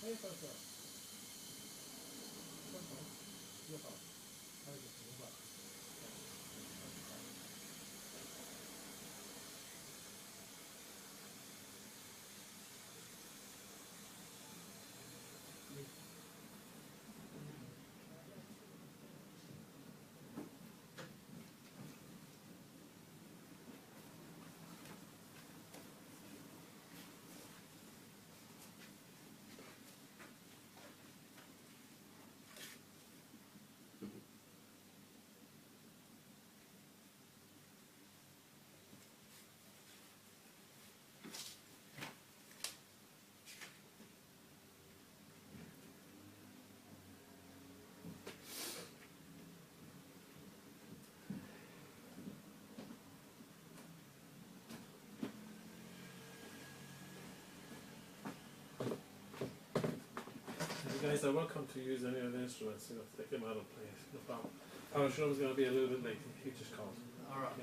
You guys are welcome to use any of the instruments, take them out of place. No problem. Power Sean was going to be a little bit late, he just called. Alright.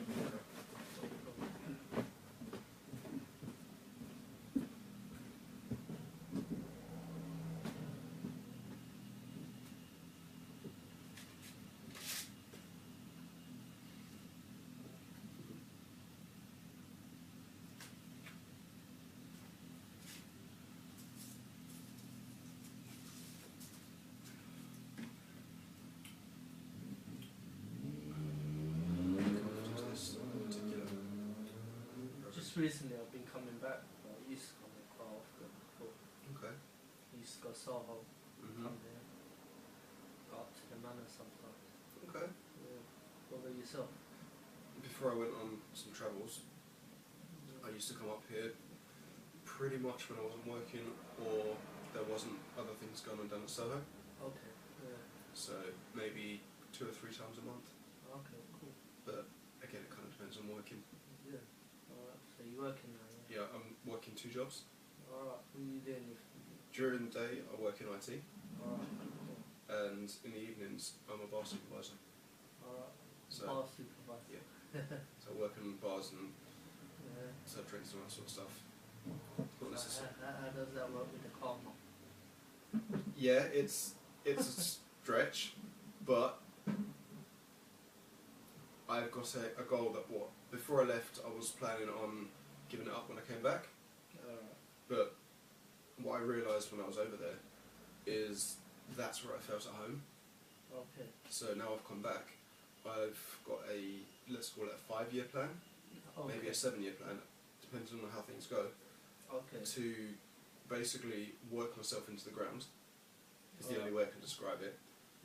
Recently I've been coming back, but I used to come here quite often before. Okay. I used to go Soho, come here, go up to the manor sometimes. Okay. Yeah. What about yourself? Before I went on some travels, I used to come up here pretty much when I wasn't working or there wasn't other things going on down at Soho. Okay, yeah. So maybe 2 or 3 times a month. Okay, cool. But again, it kind of depends on working. Yeah. Alright, so you're working now, yeah? Yeah, I'm working 2 jobs. Alright, what are you doing? During the day, I work in IT. Alright, cool. And in the evenings, I'm a bar supervisor. Alright, So, bar supervisor. Yeah. So I work in bars and Yeah. serve drinks and all that sort of stuff. Not So necessarily. how does that work with the karma? Yeah, it's a stretch, but I've got a goal that before I left I was planning on giving it up when I came back, but what I realised when I was over there is that's where I felt at home. Okay. So now I've come back, I've got let's call it a 5-year plan, Okay. maybe a 7-year plan, depends on how things go, Okay. to basically work myself into the ground, is the only way I can describe it,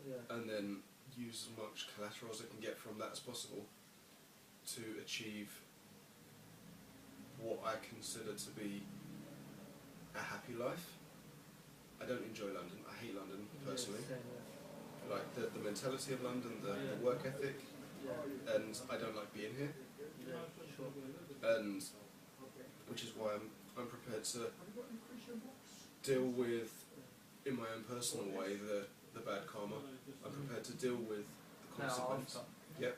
Yeah. and then use as much collateral as I can get from that as possible to achieve what I consider to be a happy life. I don't enjoy London, I hate London personally. Yeah, same, yeah. Like the mentality of London, the Yeah. work ethic, Yeah. and I don't like being here, Yeah, sure. and which is why I'm prepared to deal with, in my own personal way, the bad karma. I'm prepared to deal with the consequence. Yep.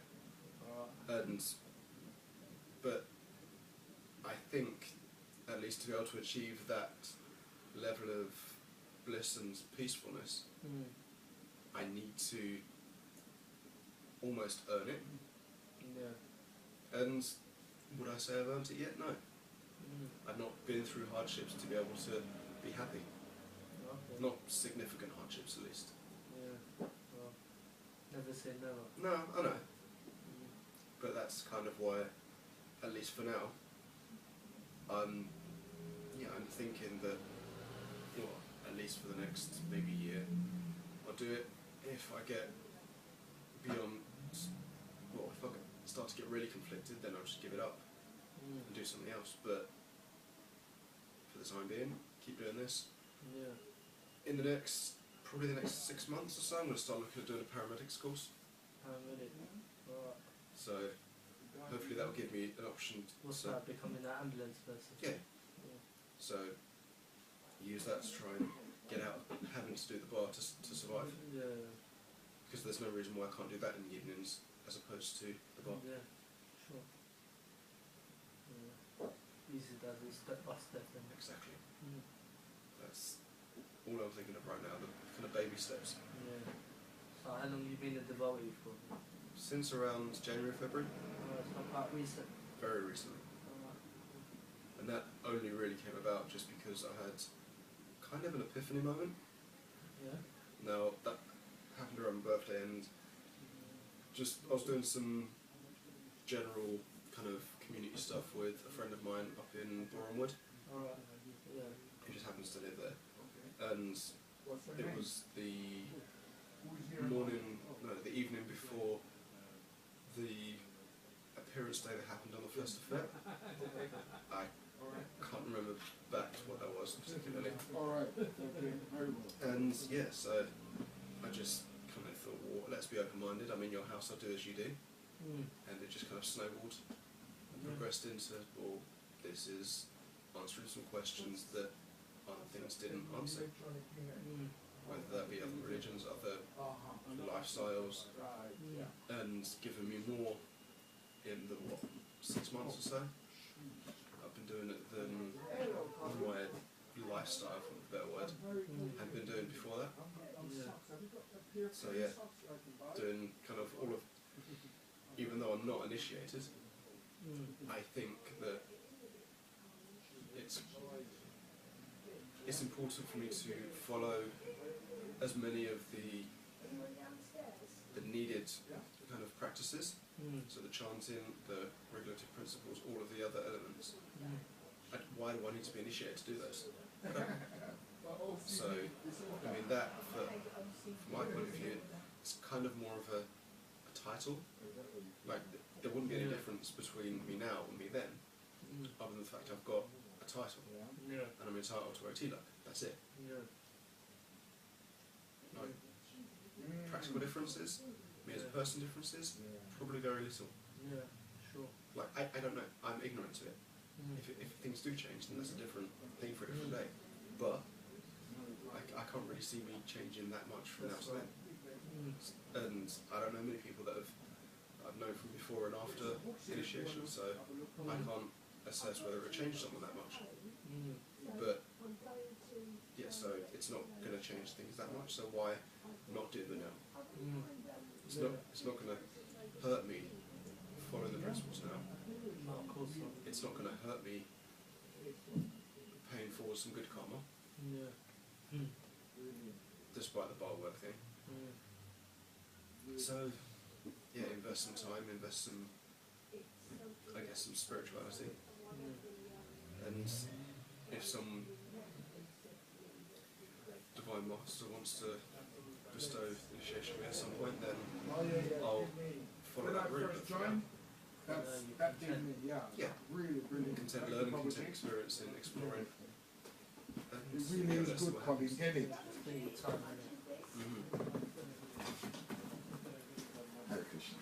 Alright. But I think, at least to be able to achieve that level of bliss and peacefulness, I need to almost earn it. Yeah. And would I say I've earned it yet? No. I've not been through hardships to be able to be happy. Okay. Not significant hardships, at least. Yeah. Well, never say never. No, I know. But that's kind of why, at least for now, I'm thinking that, at least for the next maybe year, I'll do it. If I get beyond, if I start to get really conflicted, then I'll just give it up and do something else. But for the time being, keep doing this. Yeah. In probably the next 6 months or so, I'm going to start looking at doing a paramedics course. Paramedic. Alright. So hopefully that will give me an option. What's that, becoming an ambulance person? Yeah. So use that to try and get out of having to do the bar to survive. Yeah. Because there's no reason why I can't do that in the evenings as opposed to the bar. Yeah, sure. Yeah. Easy does it, step by step. Then. Exactly. That's all I'm thinking of right now, the kind of baby steps. Yeah. So how long have you been a devotee for? Since around January, February. It's not quite recent. Very recently. And that only really came about just because I had kind of an epiphany moment. Yeah. Now, that happened around my birthday, and just I was doing some general kind of community stuff with a friend of mine up in Bournemouth, Alright. Yeah. who just happens to live there. And it was the the evening before the appearance day that happened on the 1st of Feb. I can't remember back to what that was particularly. And yeah, so I just kind of thought, well, let's be open-minded. I'm in your house, I'll do as you do. And it just kind of snowballed and progressed into, well, this is answering some questions that other things didn't answer. Whether that be other religions, other lifestyles, and giving me more in the, 6 months or so. I've been doing it than my lifestyle, for a better word, had been doing before that. So yeah, doing kind of all of, even though I'm not initiated, I think that it's important for me to follow as many of the needed kind of practices. So the chanting, the regulative principles, all of the other elements. Why do I need to be initiated to do those? So, I mean, that, from my point of view, it's kind of more of a title. Like, there wouldn't be any difference between me now and me then, other than the fact I've got a title, and I'm entitled to wear a tilak. That's it. Like, practical differences, me as a person differences, probably very little. Yeah, sure. Like, I don't know, I'm ignorant to it. If things do change, then that's a different thing for a different day. But I can't really see me changing that much from now to then. And I don't know many people that I've known from before and after initiation, so I can't assess whether it changed someone that much. But yeah, so it's not going to change things that much. So why not do the now? It's not going to hurt me following the principles now. No, of course not. It's not going to hurt me paying forward some good karma, despite the bar work thing. So yeah, invest some time, invest some, I guess, some spirituality. And if some divine master wants to bestow initiation at some point, then I'll follow that route. But for now, That gave me, really brilliant. content learning, content experiencing, exploring. And It really is that's good, the way. Colin, get it? Hare Krishna.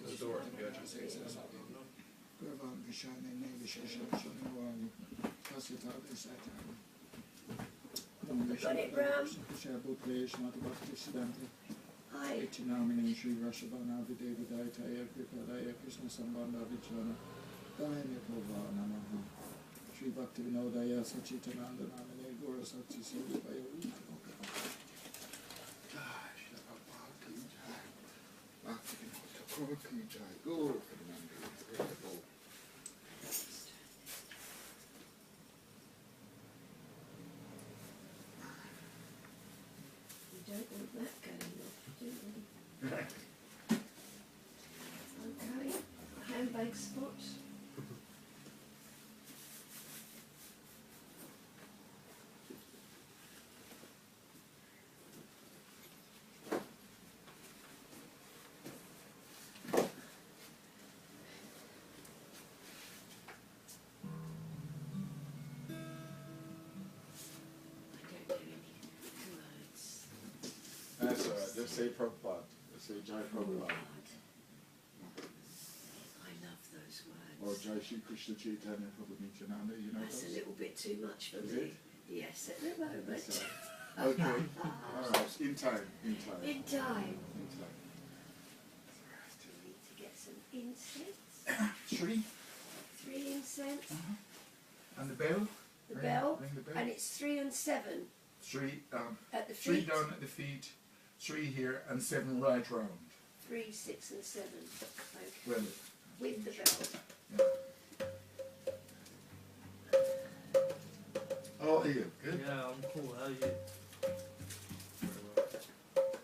The door can be open. Got it, Ram? Hi. Shri Bhakti Vinodaya Sachitananda Namine Gora Sakti Sivaya We don't want that going off, do we? Okay, handbag spot. That's alright, just say Prabhupada. Just say Jai Prabhupada. I love those Or words. Jai Shri Krishna Chaitanya Prabhu Nityananda, you know That's a those? little bit too much for Is me. it? Yes, at the moment. So, okay. All right. In time. In time. In time. Still need to get some incense. 3. 3 incense. And the bell. The bell. Ring the bell. And it's 3 and 7 3 down. at the 3 feet. down at the feet. 3 here and 7 right round. 3, 6 and 7. Okay. Well. With the bell. Yeah. How are you? Good. Yeah, I'm cool. How are you?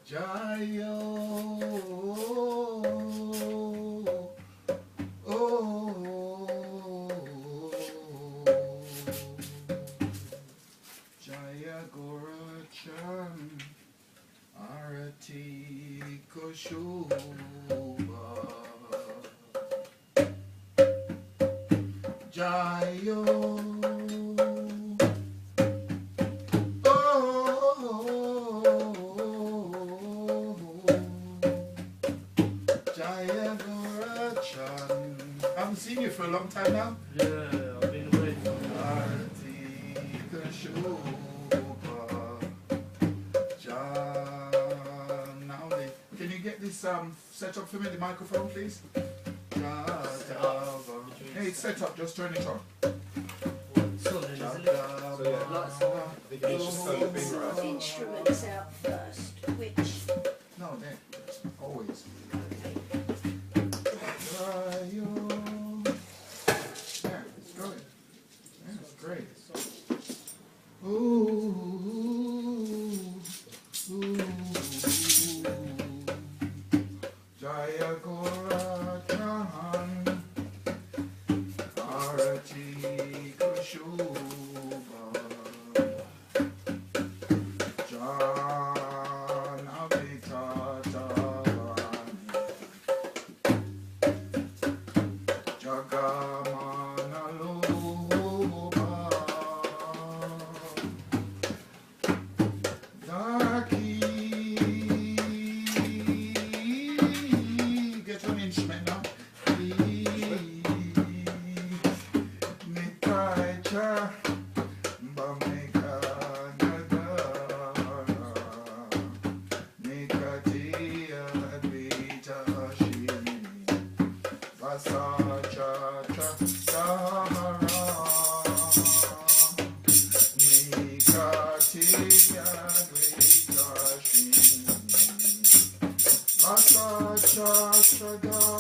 Jayo, Jaya Gorachan, Arati Koshuba, Jayo. I haven't seen you for a long time now. Yeah, I've been away from Can you get this set up for me, the microphone, please? Hey, it's set up, just turn it on. Solid, isn't it? So yeah, I think you just turn the finger out. Instruments out first. Which? No, there. Always. Okay. Yeah, it's good. Yeah, it's great. Ooh, ooh, Jaya Gorachahan, Arati Kushuba, Jana Vitata, Jagamana Loba, Daki. Get an instrument now. Nikaicha, Bameka Nagara, Nikatia Advita Shini, Vasacha Sahara, Nikatia Advita Shini, Vasacha Chagara,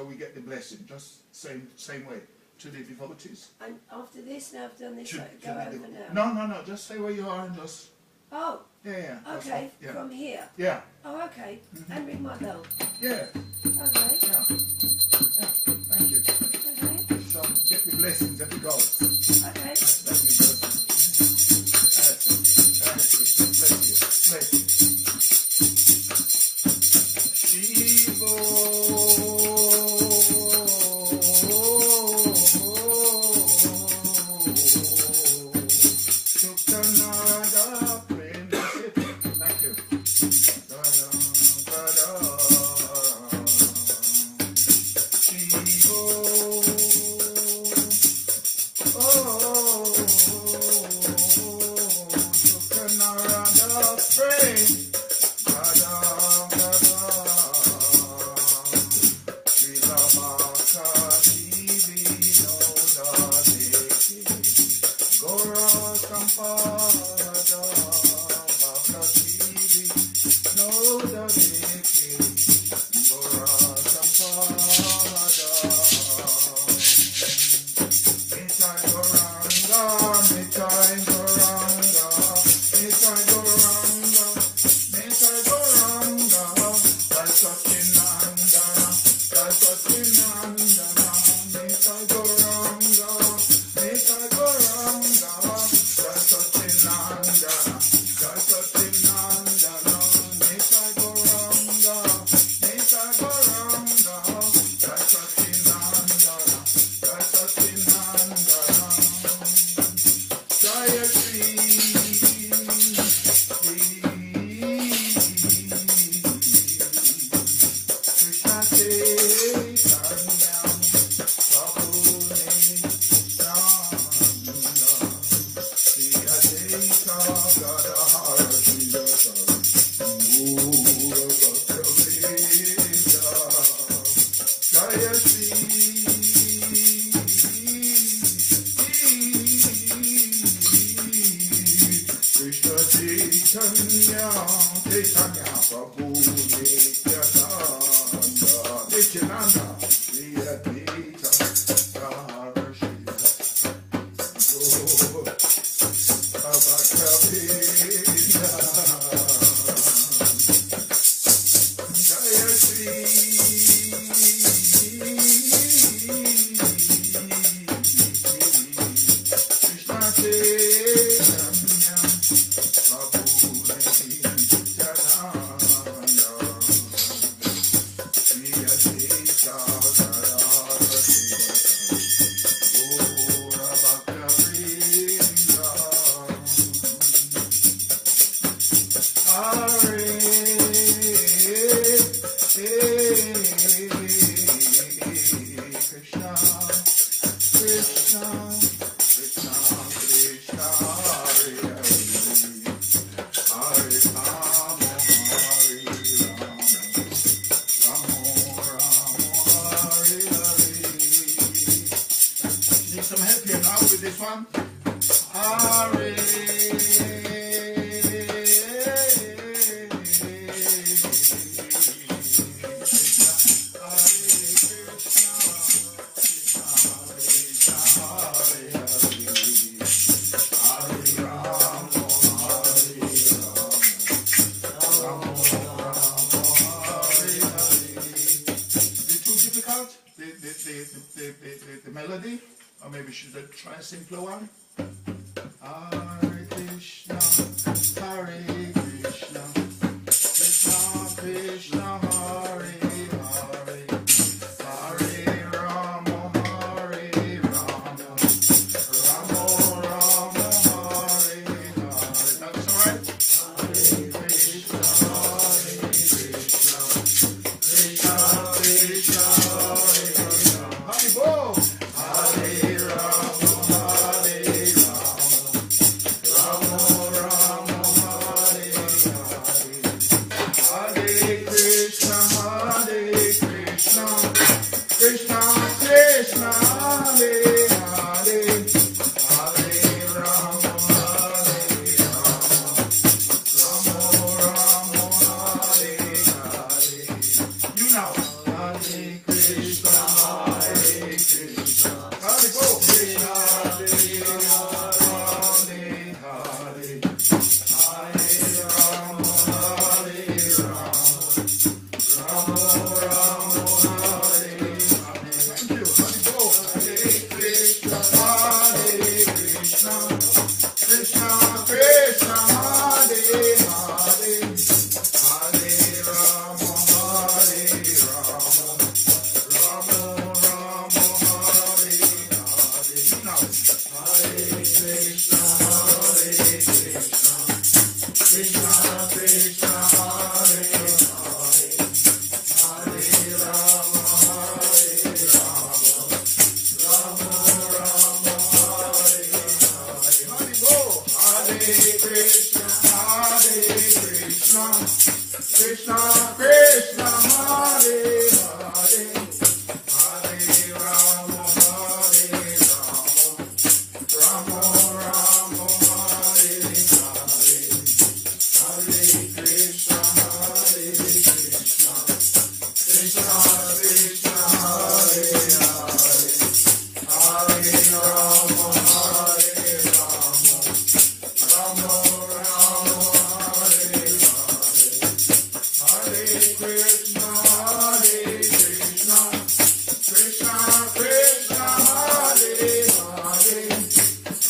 So we get the blessing, just same way, to the devotees. And after this, now I've done this, To go the over now. No, just stay where you are and just... Oh, Yeah. okay, Yeah. from here. Yeah. Oh, okay, and ring my bell. Yeah. Okay, Yeah. Thank you. okay, So get the blessings every go. okay. That's you, Bless you. Krishna The melody, or maybe should I try a simpler one? Hare Krishna, Hare Krishna, Krishna Krishna, Hare Hare, Hare Rama, Hare Rama, Rama Rama, Hare Hare. That's alright? Hare Krishna, Hare Krishna, Krishna Krishna, Hare Hare. Hare Rama, Hare Rama, Rama Rama, Hare Hare. Hare Krishna, Krishna Krishna, Hare Hare, Hare Rama, Hare Rama, Rama Rama, Hare Hare. You know, Hare Krishna, Hare Krishna, Hare go, Krishna Krishna, Hare Hare, Hare Rama, Hare Rama, Rama Rama, Hare Hare. Thank you. Hare go, Hare Krishna, Hare Krishna, Krishna Krishna, Hare Hare, Hare Rama, Hare Rama, Rama Rama, Hare Hare. You know, Hare Krishna, Hare Krishna, Krishna Krishna, Hare Hare, Hare Rama, Hare Rama, Rama Rama, Hare Hare. Hare go, Hare Krishna, Hare Krishna, Krishna Krishna, Hare Hare, Hare Rama, Hare Rama, Rama Rama, Hare Hare. Hare Krishna, Hare Krishna, Krishna Krishna, Hare Hare, Hare Rama, Hare Rama, Rama Rama, Hare Hare. Hare Krishna, Hare Krishna, Krishna Krishna, Hare Hare,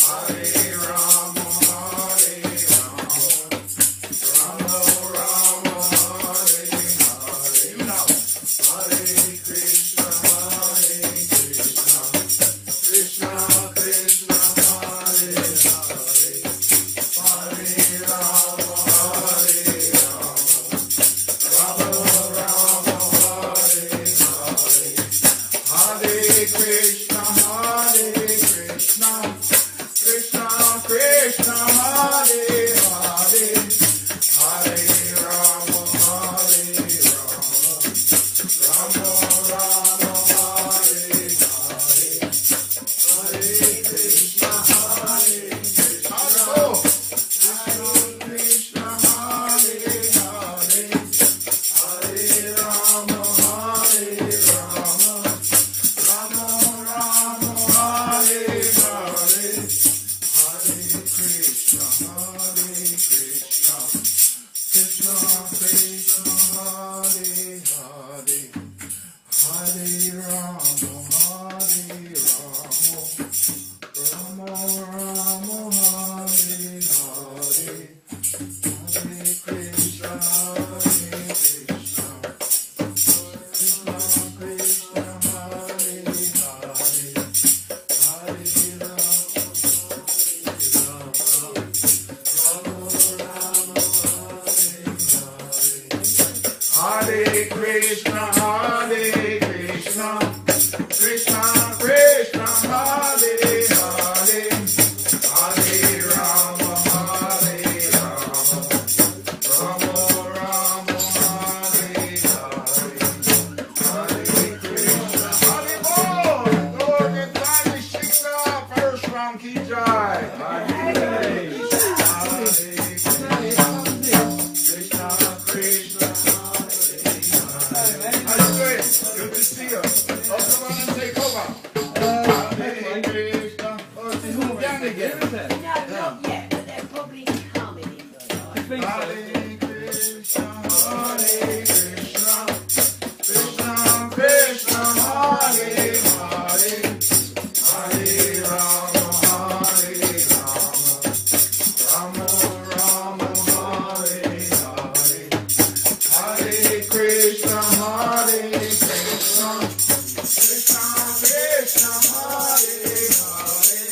Hare Rama, Hare Rama, Rama Rama, Hare Hare. You know, Hare Krishna, Hare Krishna, Krishna Krishna, Hare Hare, Hare Rama, Hare Rama, Rama Rama, Hare Hare. Hare Krishna, Hare Krishna, Krishna Krishna, Hare Hare, Hare Rama, Hare Rama, Rama Rama, Hare Hare. Hare Krishna, Hare Krishna, Krishna Hare Hare, Hare Rama, Hare Rama, Rama Rama, Hare Hare, Hare Rama, Hare Rama, Rama Rama, Hare Hare, Hare Krishna, Hare Bol. Lord and Tani Shinga, first round ki jai. Hare Krishna, Krishna, how you doing? Good to see you. Oh, come on and take over. Hare Krishna. Oh, it's his own gang again. No, not yet, but they're probably coming in. Hare Krishna, Hare Krishna, Krishna Krishna, Hare Hare, Hare Rama, Hare Rama, Rama Rama, Hare Hare, Hare Krishna, Hare Krishna, Krishna Krishna, Hare Hare,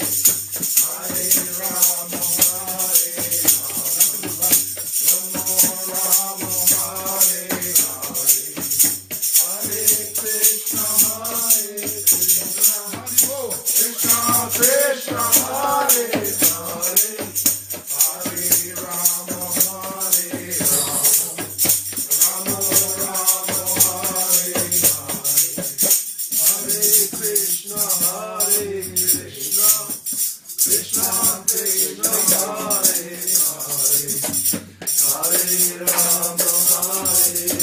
Hare Rama, Hare Rama, Hare Krishna, Krishna, Hare Hare, Hare Rama, Hare Rama, Rama Rama, Hare Krishna, Krishna Krishna, Hare Hare, Hare Rama, Hare Rama, Rama Hare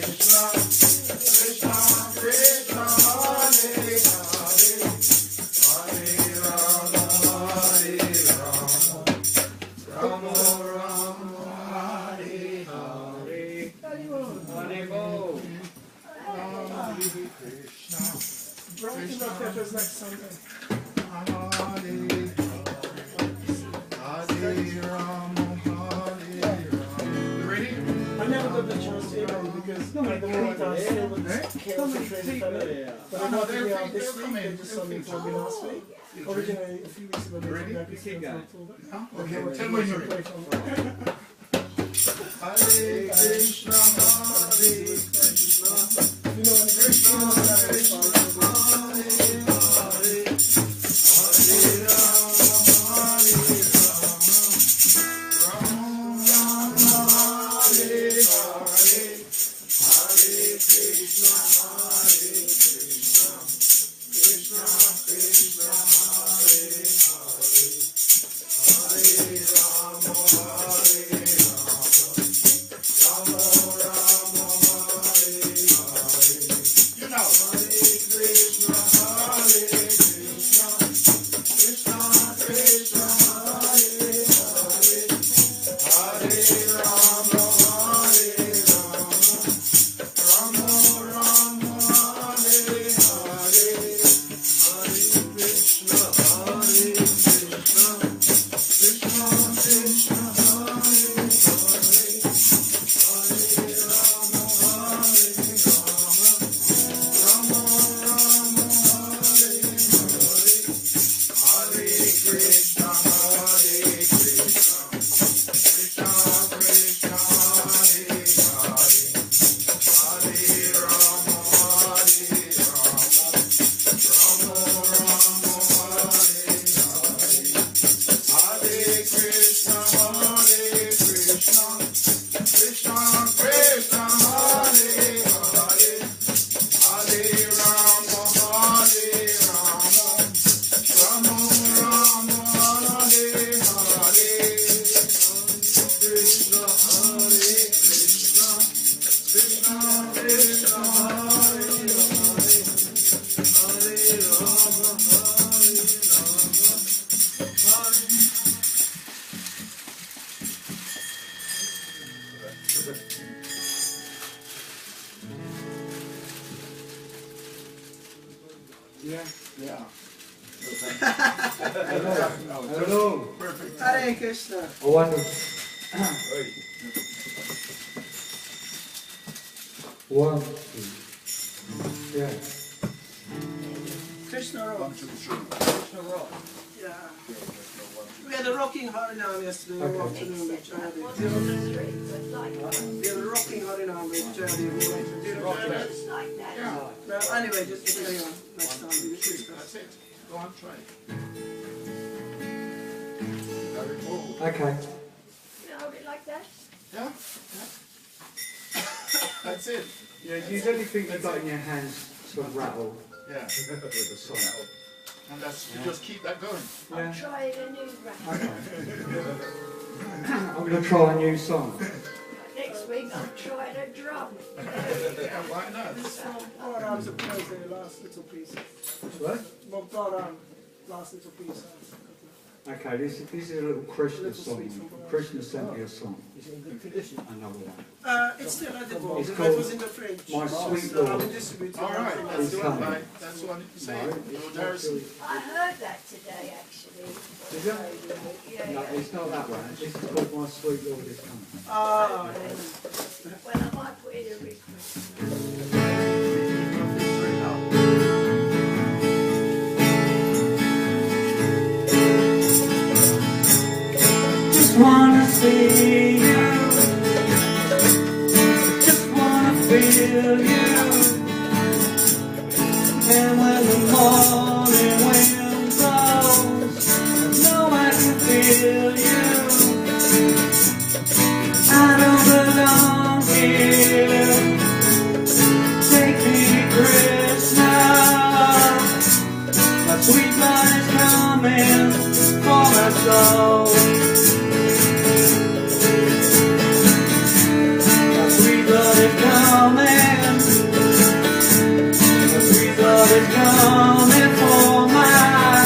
Krishna, Krishna Krishna, Hare Hare, Hare Rama, Hare Rama, Rama Hare Hare, Hare Bol. Hare Krishna, Brighton Rock Peppers next Sunday. Hare Rama, Hare Rama. You ready? I never got the chance to email you because at the moment I was still with concentrated fellow. But I got the email this week, they just sent me for me last week. Originally, a few weeks ago, they Ready? said that this was Huh? Okay, tell me when you're ready. Hare Krishna, Hare Krishna, You know, when the Krishna Krishna, Hare Hare, Hare Rama, Hare Rama, Rama Rama, Hare Hare, Hare Krishna, Krishna Krishna, Hare Hare, Hare Rama, Hare Rama, Rama Rama, Hare Hare. You know, Hare Krishna, Krishna Krishna, Hare Hare, Hare Rama, Hare Rama, Rama Rama, Hare Hare, Hare Krishna, Krishna Krishna, Hare Yeah. Hello. Perfect. Hare Krishna. One. One. Yeah. Krishna rock. One, two, three. Krishna rock. Yeah. We had a rock rocking Harinam yesterday afternoon with Jayadi. Wasn't on the street, but like We had a rocking Harinam with Jayadi. We went to do like that. Yeah. Well, anyway, just carry on. Next time we discuss. That's it. Go on, try it. Very cool. Okay. You hold it like that. Yeah? That's it. Yeah, use anything you've got in your hands to rattle Yeah. with the song. And that's, you just keep that going. I'm Yeah. trying a new rap. I'm going to try a new song. Next week I'm trying a drum. Yeah, why not? This is from Baran's the last little piece. What? Well, Baran, last little piece. Okay, this is a little Krishna song. Krishna sent me a song. Is it in good condition? Another one. It's still edible. It's It called was in the fridge. My Sweet So I Lord. will distribute it. All right, That's that's It's the one. coming. Right, that's the one. Say No, it. it's George not Harrison. really. I heard that today actually. Is it? Yeah, No, yeah. it's not that one. This is called My Sweet Lord is Coming. Ah, Well, I might put in a request. Just wanna see you, just wanna feel you. And when the morning wind blows, I know I can feel you. I don't belong here. Take me, Krishna. My sweet Lord is coming for my soul. My sweet Lord is coming. My sweet Lord is coming for my.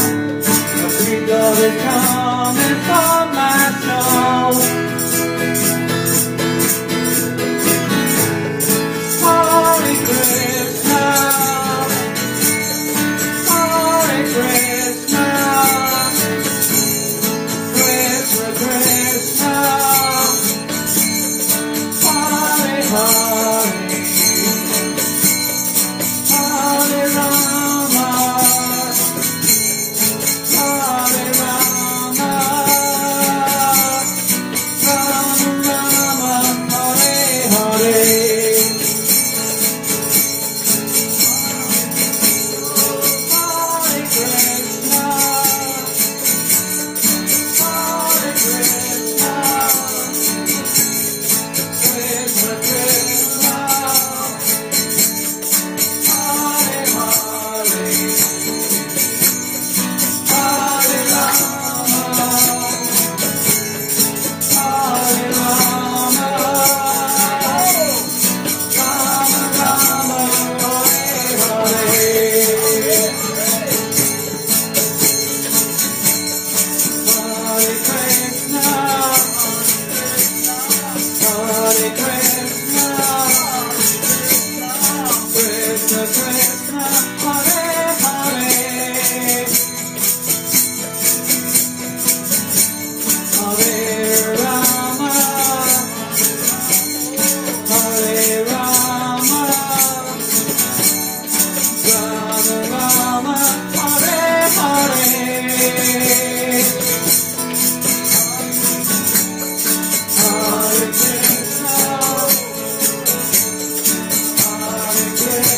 My sweet Lord is coming for my soul. Hare Krishna, Hare Krishna, Krishna Krishna, Hare Hare, Hare Rama, Hare Rama, Rama Rama, Hare Hare. Hare Krishna, Hare Krishna, Krishna Krishna, Hare Hare, Hare Rama, Hare Rama, Rama Rama, Hare Hare. Hare Krishna, Hare Krishna, Krishna Krishna, Hare Hare, Hare Rama, Hare Rama, Rama Rama, Hare Hare. Hare Krishna, Hare Krishna,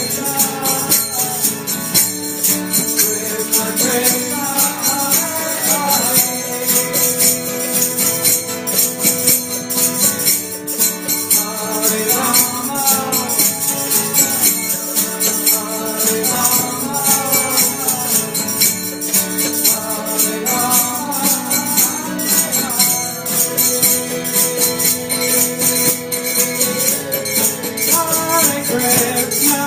Krishna Krishna, Hare Rama, Hare Rama, Hare Hare Krishna,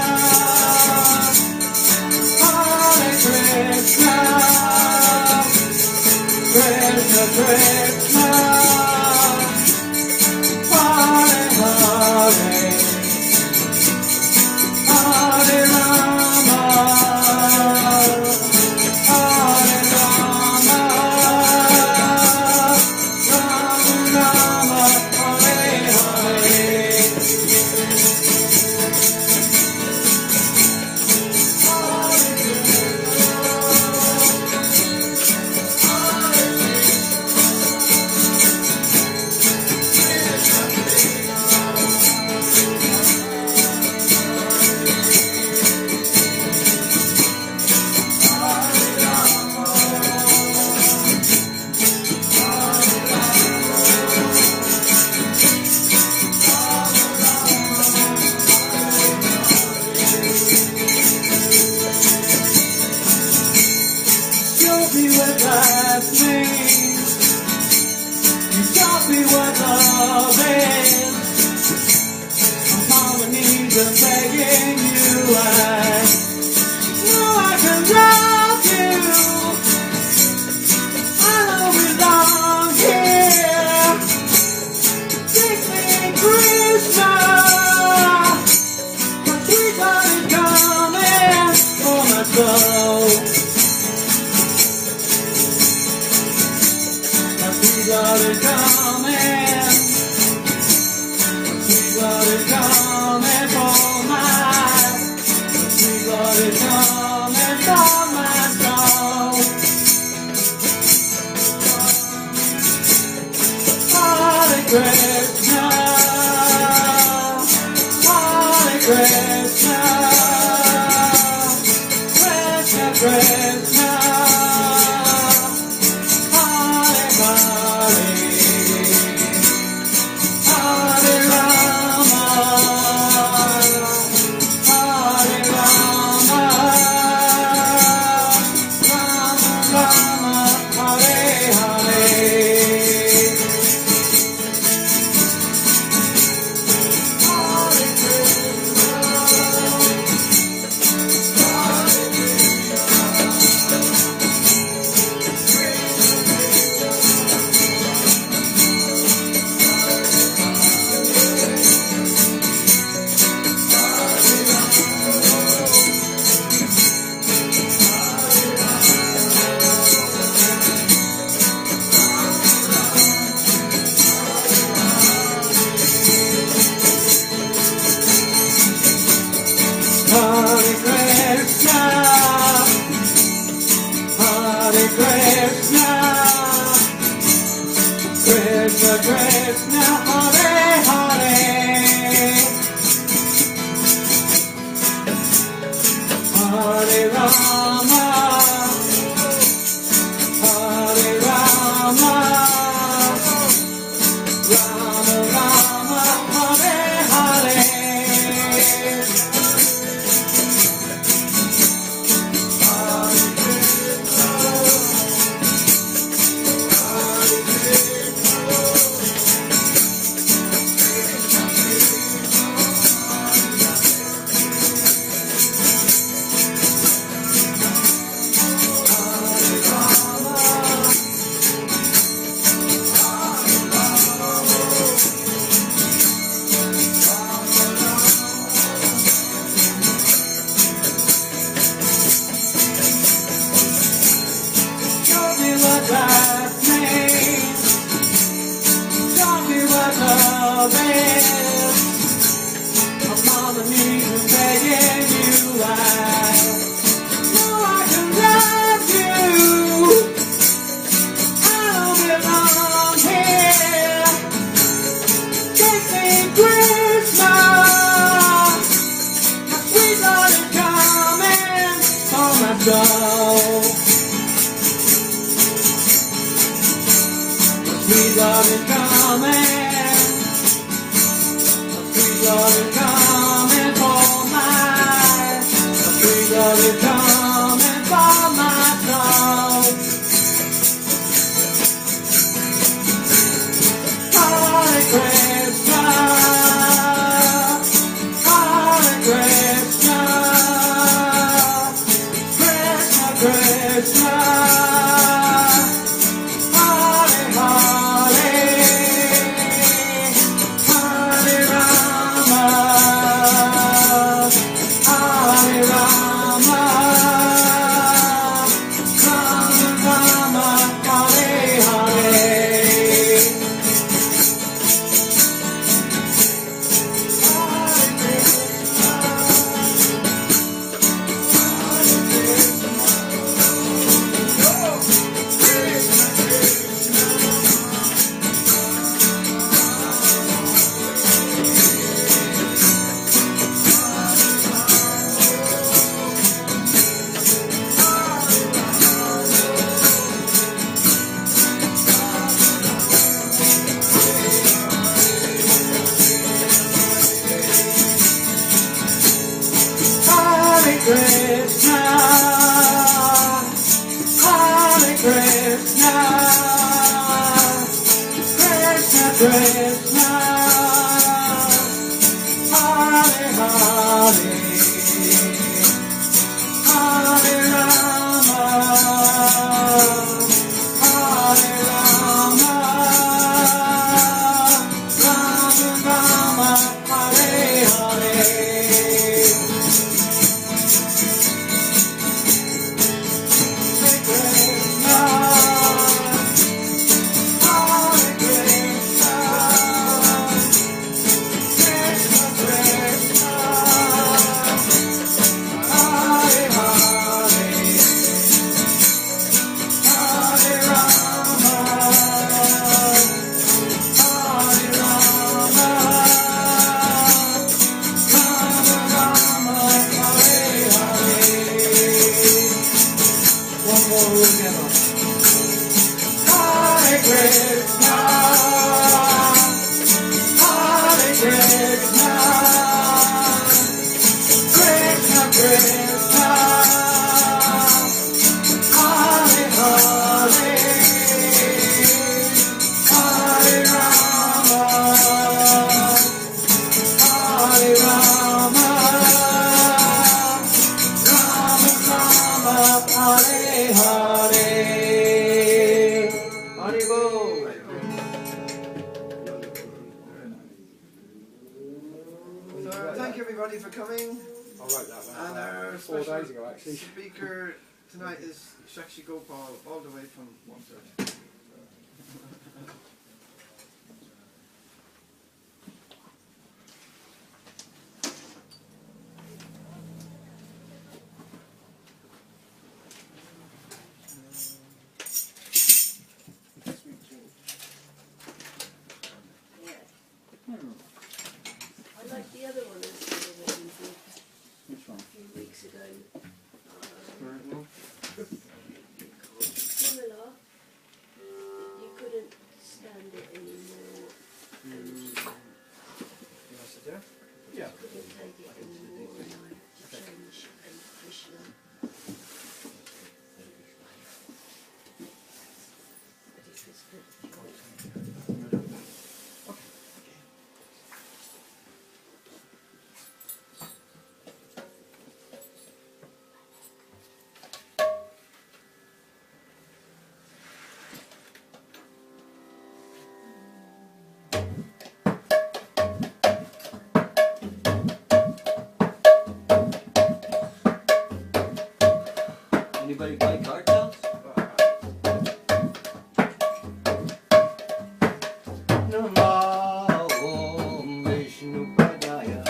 Hare Krishna, Krishna Krishna, Hare Hare, Hare Rama, Hare Rama, Rama Rama, Hare Hare. Hare is coming. Sweet Lord is coming for my. Sweet Lord is coming for my soul. Hare Krishna, Hare Krishna, Krishna Krishna, Hare Hare, Hare Rama, Hare Rama, Rama Rama, Hare Hare. Hare Krishna, Hare Krishna, Krishna Krishna, Hare Hare, Hare Rama, Hare Rama, Rama Rama, Hare Hare. Show me what life means. Show me what love is. I'm on the knees begging you. I know I can love you. I don't belong here. Take me Christmas. My sweet Lord is coming for my soul. Sweet Lord is coming. Sweet Lord is coming for my. Sweet Lord is coming for my soul. Hare Krishna, Hare Krishna, Krishna Krishna, Hare Hare, Hare Rama, Hare Rama, Rama Rama, Hare Hare. Hare Krishna, Hare Krishna, Krishna Krishna, Hare Hare, Hare Rama, Hare Rama, Rama Rama, Hare Hare. Hare Krishna, Hare everybody for coming. I wrote that one And our 4 special days ago, actually. speaker tonight is SakshiGopal, all the way from Wandsworth. I like the other one as well that you did Which one? a few weeks ago. Right, Similar, but you couldn't stand it anymore. And Yeah. couldn't take it anymore, and I had to change and Krishna. But it was good. Anybody play cartels? Namo Om Vishnu Padaya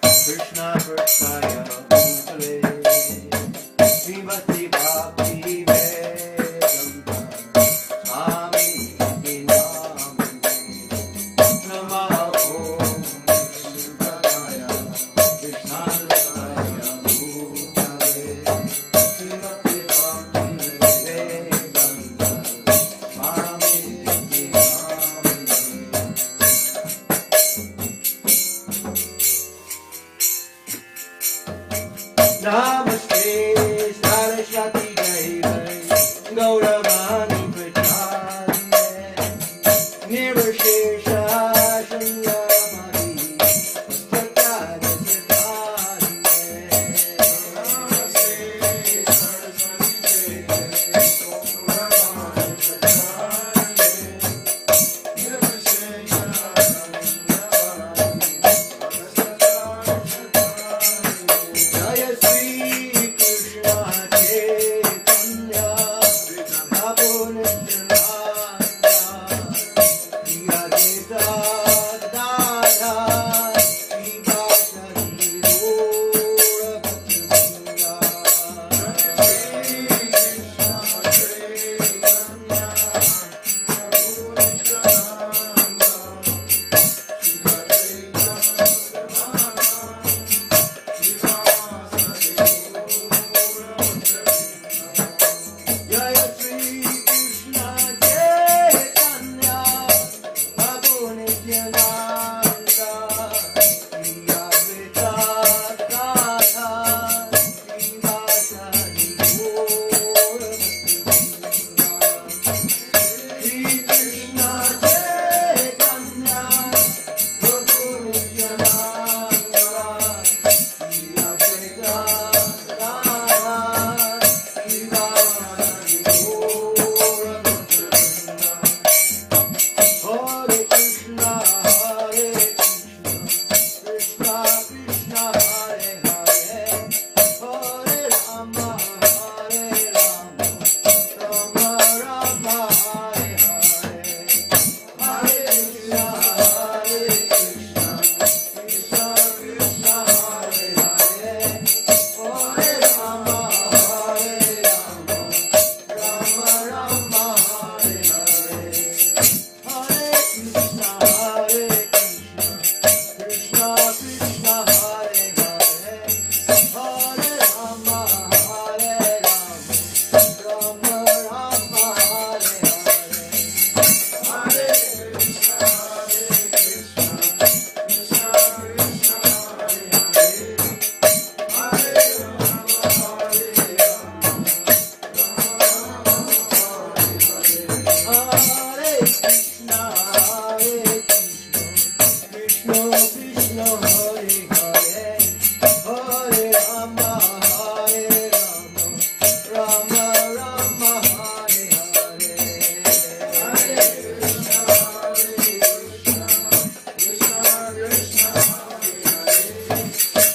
Krishna Prasaya Bhutale Srimati Bhakti Vedanta Swami Vinamani Namo Om Vishnu Padaya Krishna Prasaya Bhutale Srimati Bhakti Vedanta Swami Vinamani Namaste Saraswati Devi Gauravani Prachari Nirvashesha Shanyamari Satyada Siddhari Namaste Saraswati Devi Gauravani Jaya Sri Krishna Chaitanya Prabhu Nityananda Priya Gita Dada Srivasari Gaura Bhaktivinoda Jaya Sri Krishna Chaitanya Prabhu Nityananda Priya Gita Jaya Sri Krishna Chaitanya Prabhu Nityananda Priya Gita Dada Srivasari Gaura Bhaktivinoda Sri Krishna Chaitanya Prabhu Nityananda Priya Gita Hare Krishna, Hare Krishna, Krishna Krishna, Hare Hare, Hare Rama, Hare Rama, Rama Rama, Hare Hare, Hare Krishna, Hare Krishna, Krishna Krishna, Hare Hare, Hare Rama, Hare Rama, Rama Rama, Hare Hare. Hare Krishna, Hare Krishna, Krishna Krishna, Hare Hare, Hare Rama, Hare Rama, Rama Rama, Hare Hare. Hare Krishna, Hare Krishna, Krishna Krishna, Hare Hare, Hare Rama, Hare Rama, Hare Krishna, Hare Krishna, Krishna Krishna, Hare Hare, Hare Rama, Hare Rama, Rama Rama, Hare Hare. Hare Krishna, Hare Krishna, Krishna Krishna, Hare Hare,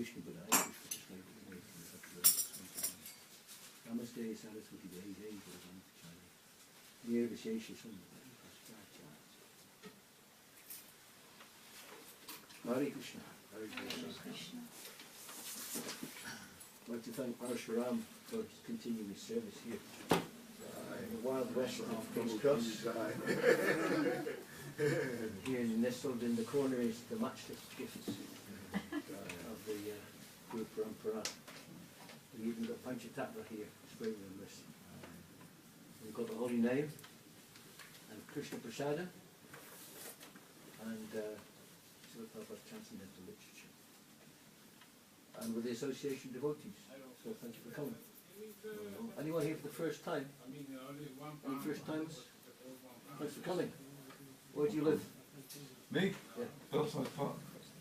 Krishna Budai, Namaste Saraswati Devi Devi Vishesha Hare Krishna. Hare Krishna. I'd like to thank Parashuram for his continuing service here. In the wild west of Cross. Here nestled in the corner is the Matchless gifts of the Guru Parampara. We even got Panchatattva here, spraying on this. We've got the holy name and Krishna Prasada and Srila Prabhupada's transcendental literature. And with the association devotees. So thank you for coming. Anyone here for the first time? Any first times? Thanks for coming. Where do you live? Me? Yeah. Belsize Park.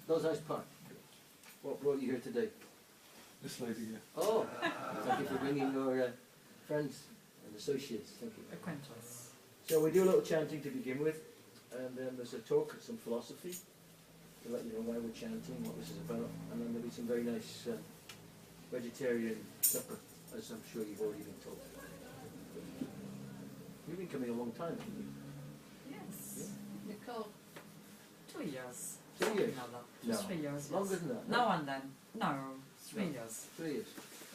Belsize Park. What brought you here today? This lady here. Oh, thank you for bringing your friends and associates. Thank you. Acquaintance. So we do a little chanting to begin with, and then there's a talk, some philosophy, to let you know why we're chanting, what this is about, and then there'll be some very nice vegetarian supper, as I'm sure you've already been told. You've been coming a long time, haven't you? Yes. Yeah. Nicole. 2 years. 2 years? No. 3 years. Longer yes. than that? Now and then. No, 3 years. 3 years?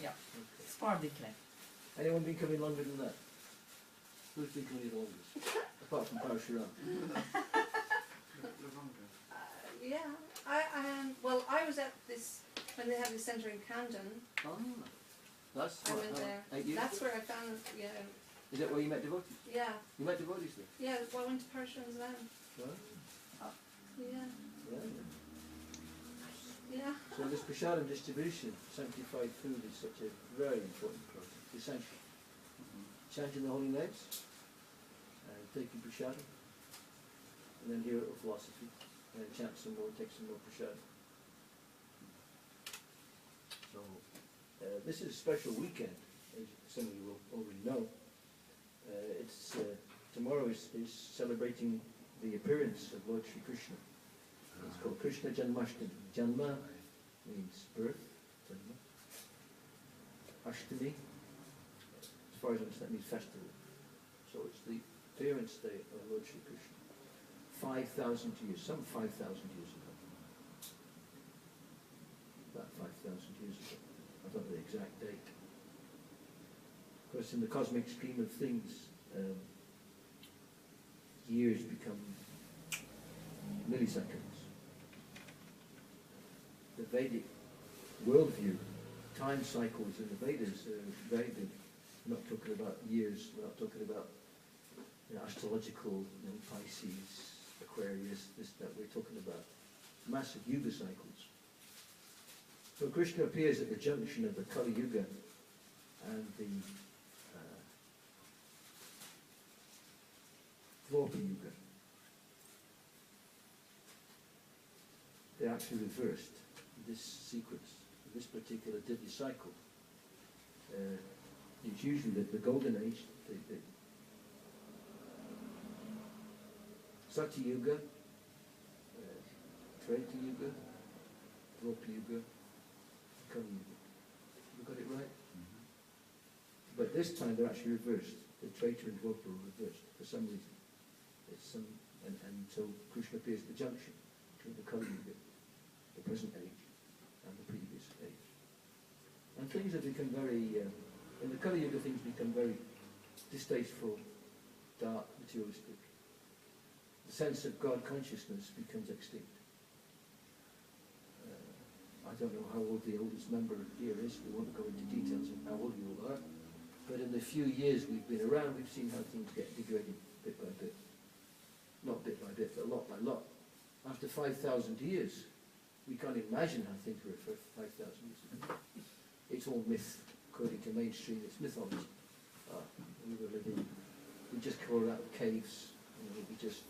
Yeah. Okay. Sporadically. Anyone been coming longer than that? Who's been coming the longest? Apart from Parashuram. Yeah. Well, I was at this when they had the centre in Camden. Oh, that's I went there. 8 years? That's where I found. Yeah. Is that where you met devotees? Yeah. You met devotees there? Yeah. Well, I went to Parashuram's then. Right. Yeah. Yeah. Yeah. So this prasadam distribution, sanctified food, is such a very important process, essential. Chanting the holy names, and taking prasadam, and then hear a little philosophy, and then chant some more, take some more prasadam. So this is a special weekend, as some of you will already know. Tomorrow is celebrating the appearance of Lord Sri Krishna. It's called Krishna Janmashtami. Janma means birth, Janma. Ashtami, as far as I understand, means festival. So it's the appearance day of Lord Sri Krishna. 5,000 years, some 5,000 years ago. About 5,000 years ago. I don't know the exact date. Of course, in the cosmic scheme of things, years become milliseconds. The Vedic worldview, time cycles in the Vedas are very big. We're not talking about years, we're not talking about astrological, Pisces, Aquarius, this, that. We're talking about massive yuga cycles. So Krishna appears at the junction of the Kali Yuga and the Dwapara Yuga. They're actually reversed. This sequence, this particular Divya cycle, it's usually the golden age, the Satya Yuga, Treta Yuga, Dwapara Yuga, Kali Yuga. You got it right? Mm-hmm. But this time they're actually reversed. The Treta and Dwapara are reversed for some reason. And so Krishna appears at the junction between the Kali Yuga, the present age, and the previous age. And things have become very, in the Kali Yuga things become very distasteful, dark, materialistic. The sense of God consciousness becomes extinct. I don't know how old the oldest member here is, we won't go into details of how old you all are, but in the few years we've been around, we've seen how things get degraded bit by bit. Not bit by bit, but lot by lot. After 5,000 years, we can't imagine how things were for 5,000 years ago. It's all myth, according to mainstream, it's mythology. We were living, we just crawled out of caves, we just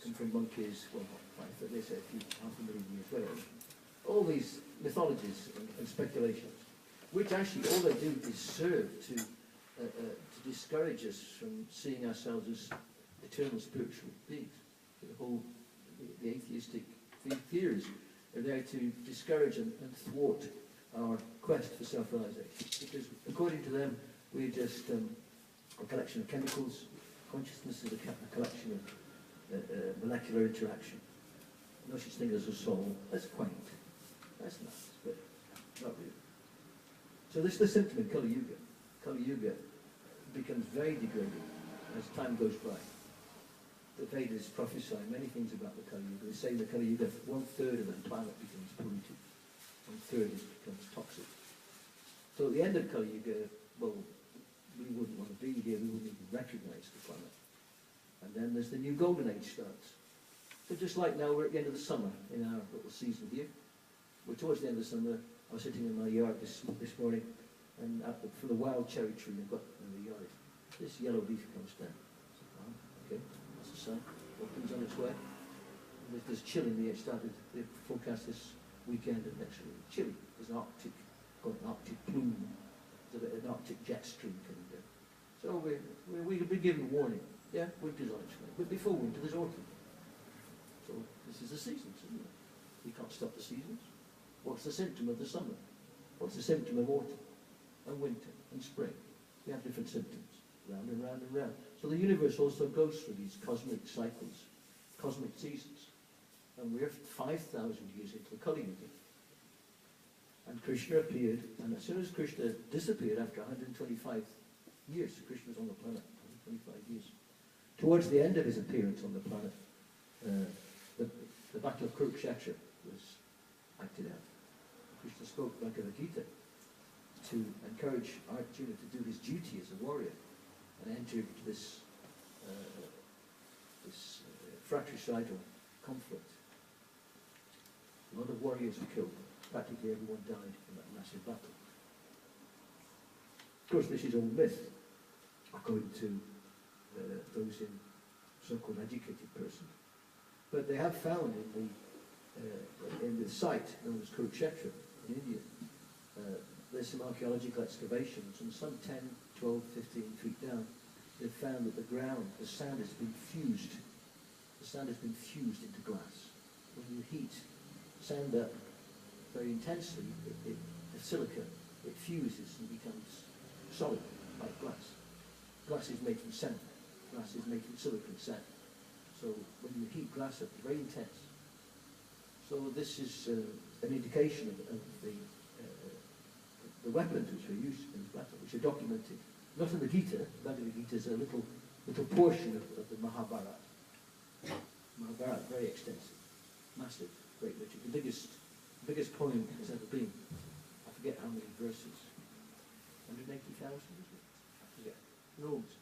come from monkeys, well not 5, but they say half a million years, whatever. All these mythologies and speculations, which actually all they do is serve to discourage us from seeing ourselves as eternal spiritual beings. The atheistic theories are there to discourage and thwart our quest for self-realization. Because according to them, we're just a collection of chemicals. Consciousness is a collection of molecular interaction. No such thing as a soul. That's quaint. That's nice, but not really. So this is the symptom in Kali Yuga. Kali Yuga becomes very degraded as time goes by. The Vedas prophesy many things about the Kali Yuga. They say in the Kali Yuga, 1/3 of the planet becomes polluted. 1/3 becomes toxic. So at the end of Kali Yuga, well, we wouldn't want to be here, we wouldn't even recognize the planet. And then there's the new golden age starts. So just like now, we're at the end of the summer in our little season here. We're towards the end of the summer. I was sitting in my yard this morning, and from the wild cherry tree I've got in the yard, this yellow leaf comes down. Okay, that's a sign. Autumn's on its way. There's chill in the air. They forecast this weekend and next week. Chilly. There's an Arctic plume. There's a bit of an Arctic jet stream coming down. So we've been given warning. Yeah, winter's on its way. But before winter, there's autumn. So this is the seasons, isn't it? We can't stop the seasons. What's the symptom of the summer? What's the symptom of autumn and winter and spring? We have different symptoms, round and round and round. So the universe also goes through these cosmic cycles, cosmic seasons. And we're 5,000 years into the Kali Yuga. And Krishna appeared, and as soon as Krishna disappeared after 125 years, Krishna's on the planet, 125 years. Towards the end of his appearance on the planet, the Battle of Kurukshetra was acted out. Krishna spoke Bhagavad Gita to encourage Arjuna to do his duty as a warrior and enter into this fratricidal conflict. A lot of warriors were killed. Practically everyone died in that massive battle. Of course, this is all myth, according to those in so-called educated persons. But they have found in the site known as Kurukshetra in India, there's some archaeological excavations, and some 10, 12, 15 feet down, they've found that the ground, the sand has been fused. The sand has been fused into glass. When you heat sand up very intensely, the silica, it fuses and becomes solid, like glass. Glass is made from sand. Glass is made from silicon sand. So when you heat glass up, it's very intense. So this is an indication of the weapons which are used in this battle, which are documented, not in the Gita. Bhagavad Gita is a little portion of the Mahabharata. Mahabharata, very extensive, massive, great literature. The biggest poem has ever been. I forget how many verses. 180,000, is it? I forget. Enormous.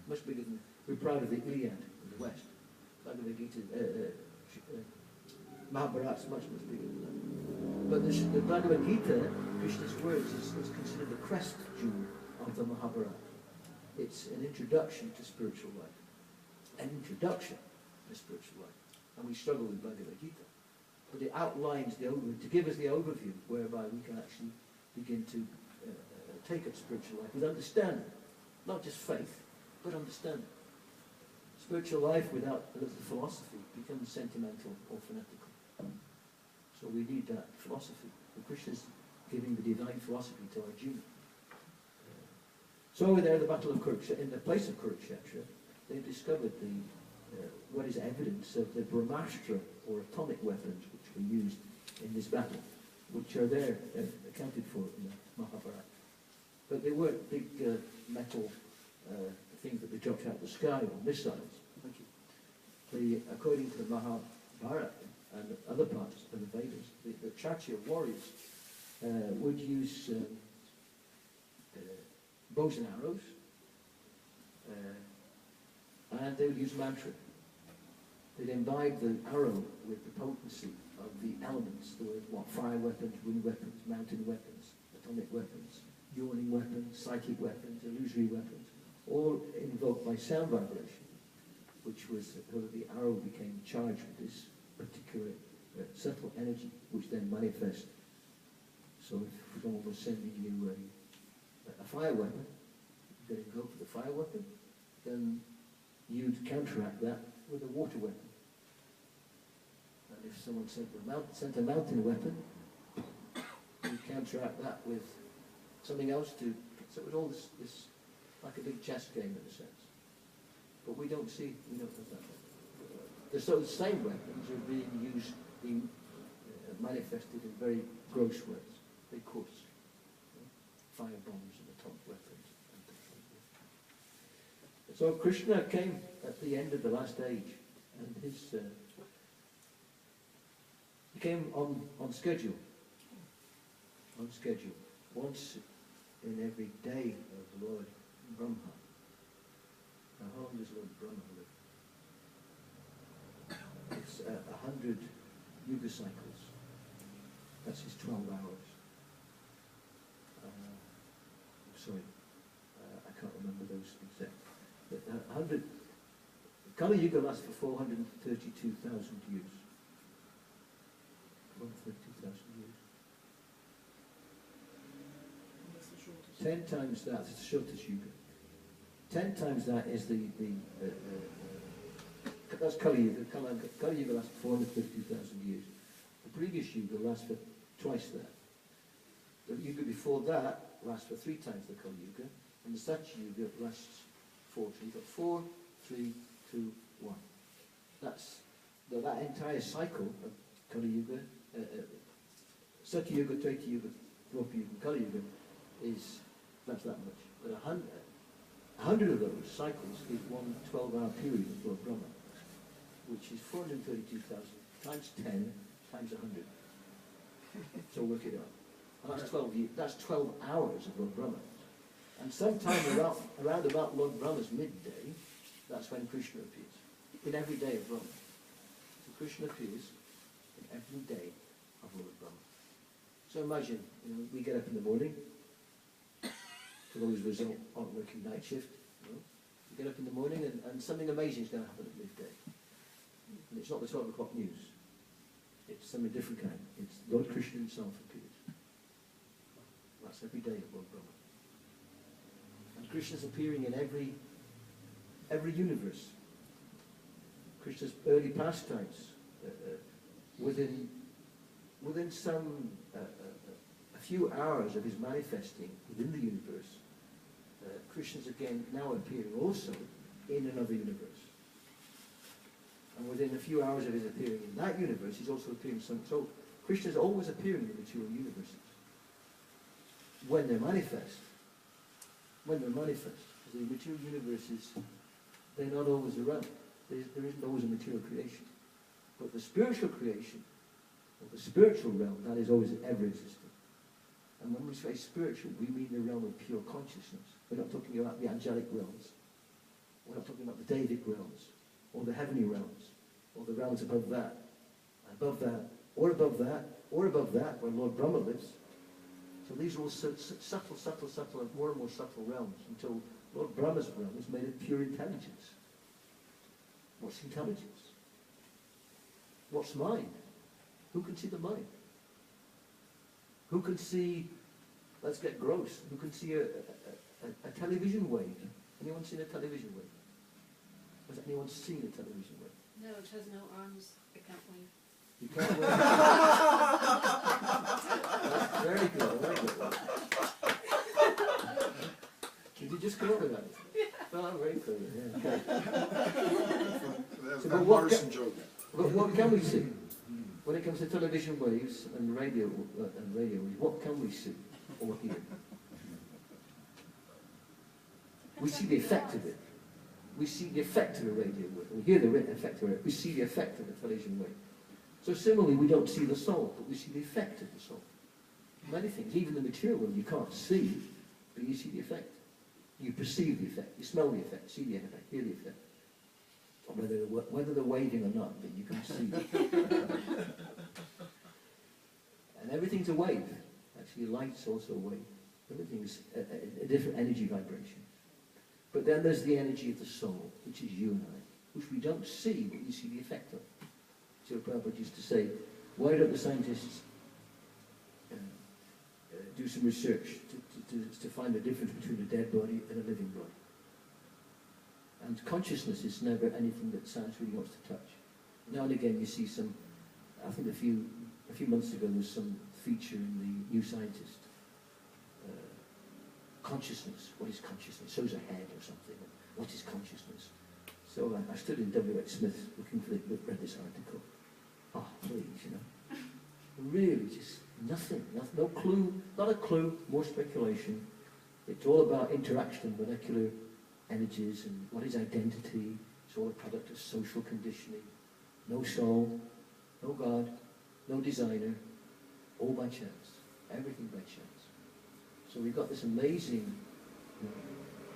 Much bigger than. We're proud of the Iliad in the West. Bhagavad Gita, Mahabharata is much bigger than that. But the Bhagavad Gita, Krishna's words, is considered the crest jewel of the Mahabharata. It's an introduction to spiritual life. An introduction to spiritual life. And we struggle with Bhagavad Gita. But it outlines to give us the overview whereby we can actually begin to take up spiritual life with understanding. Not just faith, but understanding. Spiritual life without a little philosophy becomes sentimental or fanatical. So we need that philosophy. And Krishna's giving the divine philosophy to Arjuna. So over there, the Battle of Kurukshetra, in the place of Kurukshetra, they've discovered what is evidence of the Brahmastra, or atomic weapons, which were used in this battle, which are there accounted for in the Mahabharata. But they weren't big metal things that they dropped out of the sky, or missiles. According to the Mahabharata and other parts of the Vedas, the Kshatriya warriors would use bows and arrows, and they would use mantra. They'd imbibe the arrow with the potency of the elements. There were fire weapons, wind weapons, mountain weapons, atomic weapons, yawning weapons, psychic weapons, illusory weapons, all invoked by sound vibration, which was so that the arrow became charged with this particular subtle energy, which then manifests. So if someone was sending you a fire weapon, you're going to go for the fire weapon, then you'd counteract that with a water weapon. And if someone sent a mountain weapon, you counteract that with something else to. So it was all this like a big chess game in a sense. But we don't have that. The same weapons are being manifested in very gross ways, very coarse. Fire bombs and atomic weapons and things like that. So Krishna came at the end of the last age, and he came on schedule. On schedule. Once in every day of Lord Brahma. Now how long does Lord Brahma live? It's 100 yuga cycles. That's his 12 hours. I can't remember those exact. But 100. Kali Yuga lasts for 432,000 years. 432,000 years. 10 times that is the shortest Yuga. 10 times that is that's Kali Yuga. Kali Yuga lasts for 450,000 years. The previous Yuga lasts for twice that. The Yuga before that lasts for 3 times the Kali Yuga, and the Satya Yuga lasts 4. So you've got 4, 3, 2, 1. That's that entire cycle of Kali Yuga, Satya Yuga, Treta Yuga, Dwapara Yuga, and Kali Yuga that's that much. But 100 of those cycles is one 12-hour period of Lord Brahma, which is 432,000 times 10 times 100. So work it out. And that's 12 years. That's 12 hours of Lord Brahma. And sometime around about Lord Brahma's midday, that's when Krishna appears. In every day of Brahma. So Krishna appears in every day of Lord Brahma. So imagine, we get up in the morning. For those of us who aren't working night shift, we get up in the morning and something amazing is going to happen at midday. And it's not the 12 o'clock news. It's something different kind. It's Lord Krishna himself appears. That's every day of Lord Brahma. And Krishna's appearing in every universe. Krishna's early pastimes, within some a few hours of his manifesting within the universe, Krishna's again now appearing also in another universe. And within a few hours of his appearing in that universe, he's also appearing some. So Krishna's always appearing in the material universes. When they're manifest, because the material universes, they're not always around. There isn't always a material creation. But the spiritual creation, or the spiritual realm, that is always ever existing. And when we say spiritual, we mean the realm of pure consciousness. We're not talking about the angelic realms. We're not talking about the Davic realms, or the heavenly realms, or the realms above that, or above that, where Lord Brahma lives. So these are all subtle, and more subtle realms, until Lord Brahma's realm is made of pure intelligence. What's intelligence? What's mind? Who can see the mind? Who can see, let's get gross, who can see a television wave? Anyone seen a television wave? Has anyone seen a television wave? No, it has no arms. It can't wave. You can't wave. Very good, very good. Did you just come up with that? Oh, very clever, yeah. Okay. So Morrison joke. But what can we see? When it comes to television waves and radio waves, what can we see or hear? We see the effect of it. We see the effect of a radio wave. We hear the effect of it. We see the effect of a television wave. So similarly, we don't see the soul, but we see the effect of the soul. Many things, even the material world, you can't see, but you see the effect. You perceive the effect. You smell the effect, see the effect, hear the effect. Whether they're waving or not, but you can see. And everything's a wave. Actually, light's also a wave. Everything's a different energy vibration. But then there's the energy of the soul, which is you and I, which we don't see, but you see the effect of. So Prabhupada used to say, why don't the scientists do some research to find the difference between a dead body and a living body? And consciousness is never anything that science really wants to touch. Now and again you see some I think a few months ago there was some feature in the New Scientist. Consciousness. What is consciousness? Shows a head or something. What is consciousness? So I stood in W.H. Smith looking for read this article. Oh, please, you know. Really, just nothing. No clue. Not a clue. More speculation. It's all about interaction, molecular energies, and what is identity. It's all a product of social conditioning. No soul, no God, no designer, all by chance. Everything by chance. So we've got this amazing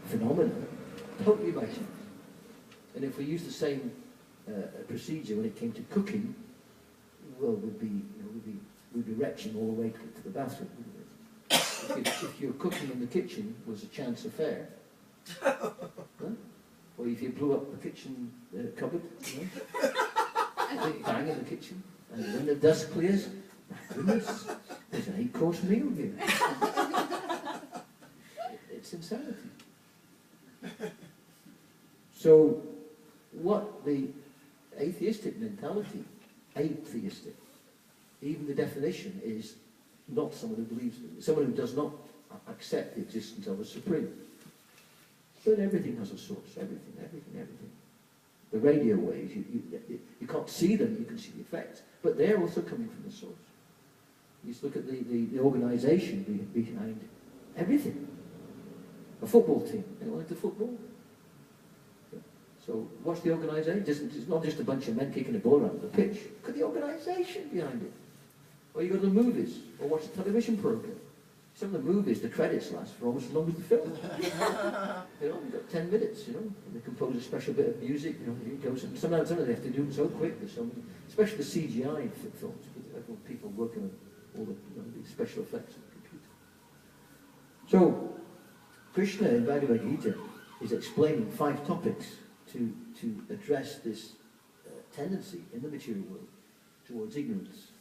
phenomenon, totally by chance. And if we use the same procedure when it came to cooking, well, we'd be retching all the way to the bathroom. If your cooking in the kitchen was a chance affair, huh? Or if you blew up the kitchen cupboard, you know, bang in the kitchen, and when the dust clears, my goodness, there's an 8-course meal here. It's insanity. So, what the atheistic mentality, atheistic, even the definition is not someone who believes, someone who does not accept the existence of a supreme. But everything has a source, everything. The radio waves, you can't see them, you can see the effects, but they're also coming from the source. You just look at the organisation behind everything. A football team, anyone into football? So what's the organisation? It's not just a bunch of men kicking a ball around the pitch. Look at the organisation behind it. Or you go to the movies, or watch a television programme. Some of the movies, the credits last for almost as long as the film. You know, you've got 10 minutes, you know, and they compose a special bit of music, you know, it goes, and sometimes they have to do it so quick, there's so many, especially the CGI films, with people working on all the, you know, the special effects on the computer. So, Krishna in Bhagavad Gita is explaining 5 topics to address this tendency in the material world towards ignorance.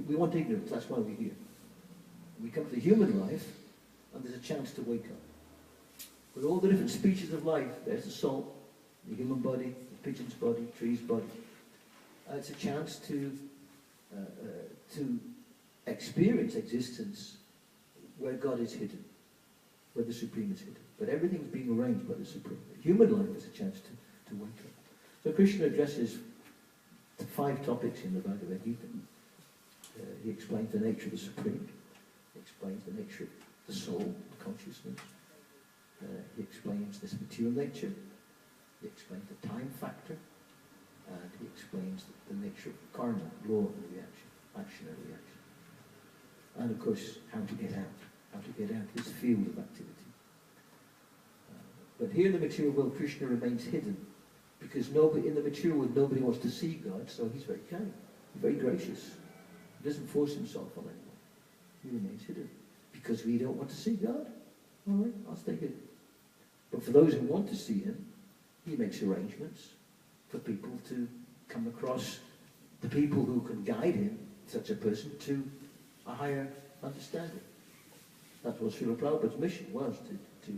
We want ignorance, that's why we're here. We come to the human life, and there's a chance to wake up. With all the different species of life, there's the salt, the human body, the pigeon's body, tree's body. It's a chance to experience existence where God is hidden, where the Supreme is hidden. But everything's being arranged by the Supreme. The human life is a chance to wake up. So Krishna addresses 5 topics in the Bhagavad Gita. He explains the nature of the Supreme. He explains the nature of the soul, the consciousness. He explains this material nature. He explains the time factor. And he explains the nature of karma, law and reaction, action and reaction. And of course, how to get out this field of activity. But here in the material world, Krishna remains hidden, because in the material world nobody wants to see God, so he's very kind, very gracious. He doesn't force himself on anyone. He remains hidden, because we don't want to see God. All right, I'll stay hidden. But for those who want to see him, he makes arrangements for people to come across the people who can guide him, such a person, to a higher understanding. That was Srila Prabhupada's mission, was to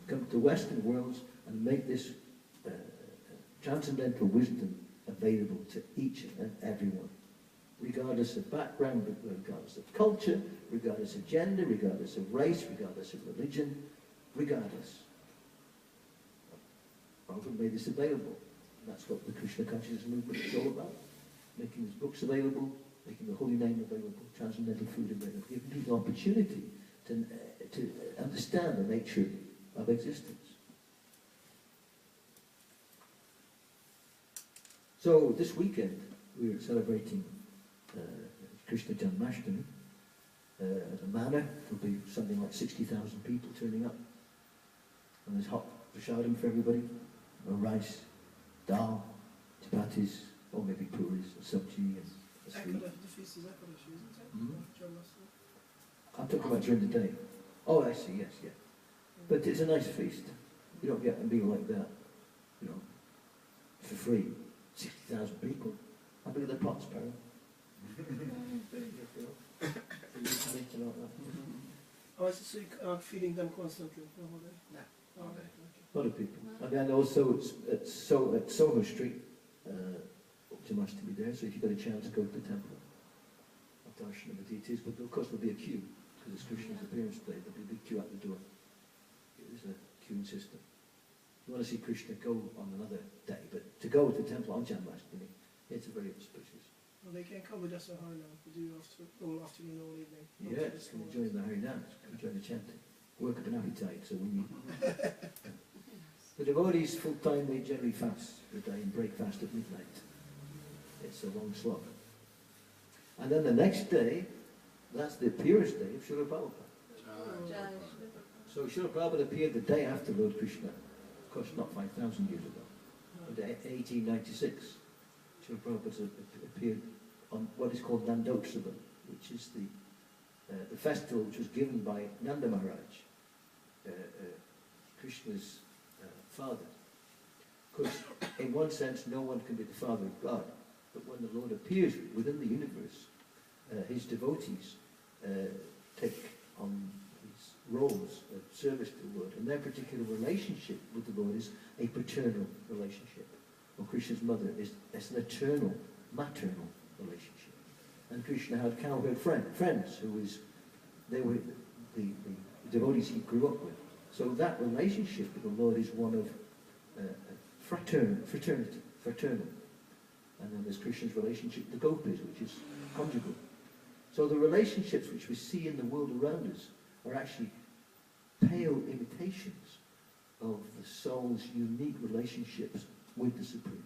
come to Western worlds and make this transcendental wisdom available to each and everyone, regardless of background, regardless of culture, regardless of gender, regardless of race, regardless of religion, regardless. Prabhupada made this available. That's what the Krishna consciousness movement is all about. Making his books available, making the holy name available, transcendental food available, giving people opportunity to understand the nature of existence. So this weekend we are celebrating Krishna Janmashtami. At a manor, there'll be something like 60,000 people turning up. And there's hot prasadam for everybody, rice, dal, chapatis, or maybe puris, a sabji, and a sweet. The feast is Ekadashi, isn't it? I'm talking about during the day. Oh, I see, yes, yeah. But it's a nice feast. You don't get a meal like that, you know, for free. 60,000 people. How big are the pots, Perry? Oh, so you aren't feeding them constantly the whole day? No. Oh, okay. A lot of people. And then also at Soho Street, Tamas to be there, so if you've got a chance, go to the temple. Darshan of the deities, but of course there'll be a queue, because it's Krishna's appearance day, there'll be a big queue at the door. There's a queuing system. If you want to see Krishna, go on another day, but to go to the temple on Janmashtami, it's a very auspicious. Well, they can come with us at Harinam. We do all afternoon, all evening. Yes, can we join the Harinams, can we join the chanting? Work up an appetite, so when you... The devotees full-time, they generally fast the day and break fast at midnight. It's a long slog. And then the next day, that's the appearance day of Srila Prabhupada. So Srila Prabhupada appeared the day after Lord Krishna, of course not 5,000 years ago, but 1896. Srila Prabhupada appeared on what is called Nandotsavam, which is the festival which was given by Nanda Maharaj, Krishna's father. Of course, in one sense, no one can be the father of God, but when the Lord appears within the universe, his devotees take on these roles of service to the Lord, and their particular relationship with the Lord is a paternal relationship. Well, Krishna's mother is an eternal, maternal relationship. And Krishna had cowherd friends they were the devotees he grew up with. So that relationship with the Lord is one of fraternity. And then there's Krishna's relationship with the gopis, which is conjugal. So the relationships which we see in the world around us are actually pale imitations of the soul's unique relationships with the Supreme.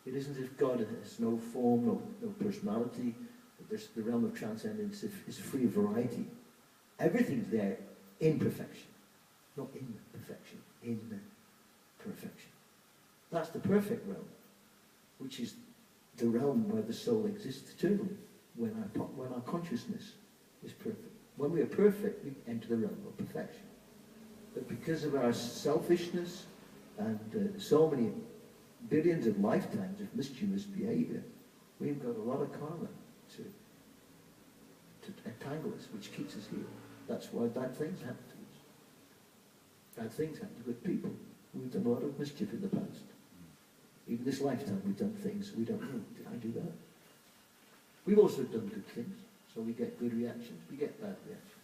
It isn't as if God has no form, no personality. The realm of transcendence is free of variety. Everything's there in perfection. Not in perfection, in perfection. That's the perfect realm, which is the realm where the soul exists eternally, when our consciousness is perfect. When we are perfect, we enter the realm of perfection. But because of our selfishness and so many billions of lifetimes of mischievous behavior, we've got a lot of karma to entangle us, which keeps us here. That's why bad things happen to us. Bad things happen to good people. We've done a lot of mischief in the past. Even this lifetime we've done things we don't know. Did I do that? We've also done good things, so we get good reactions. We get bad reactions.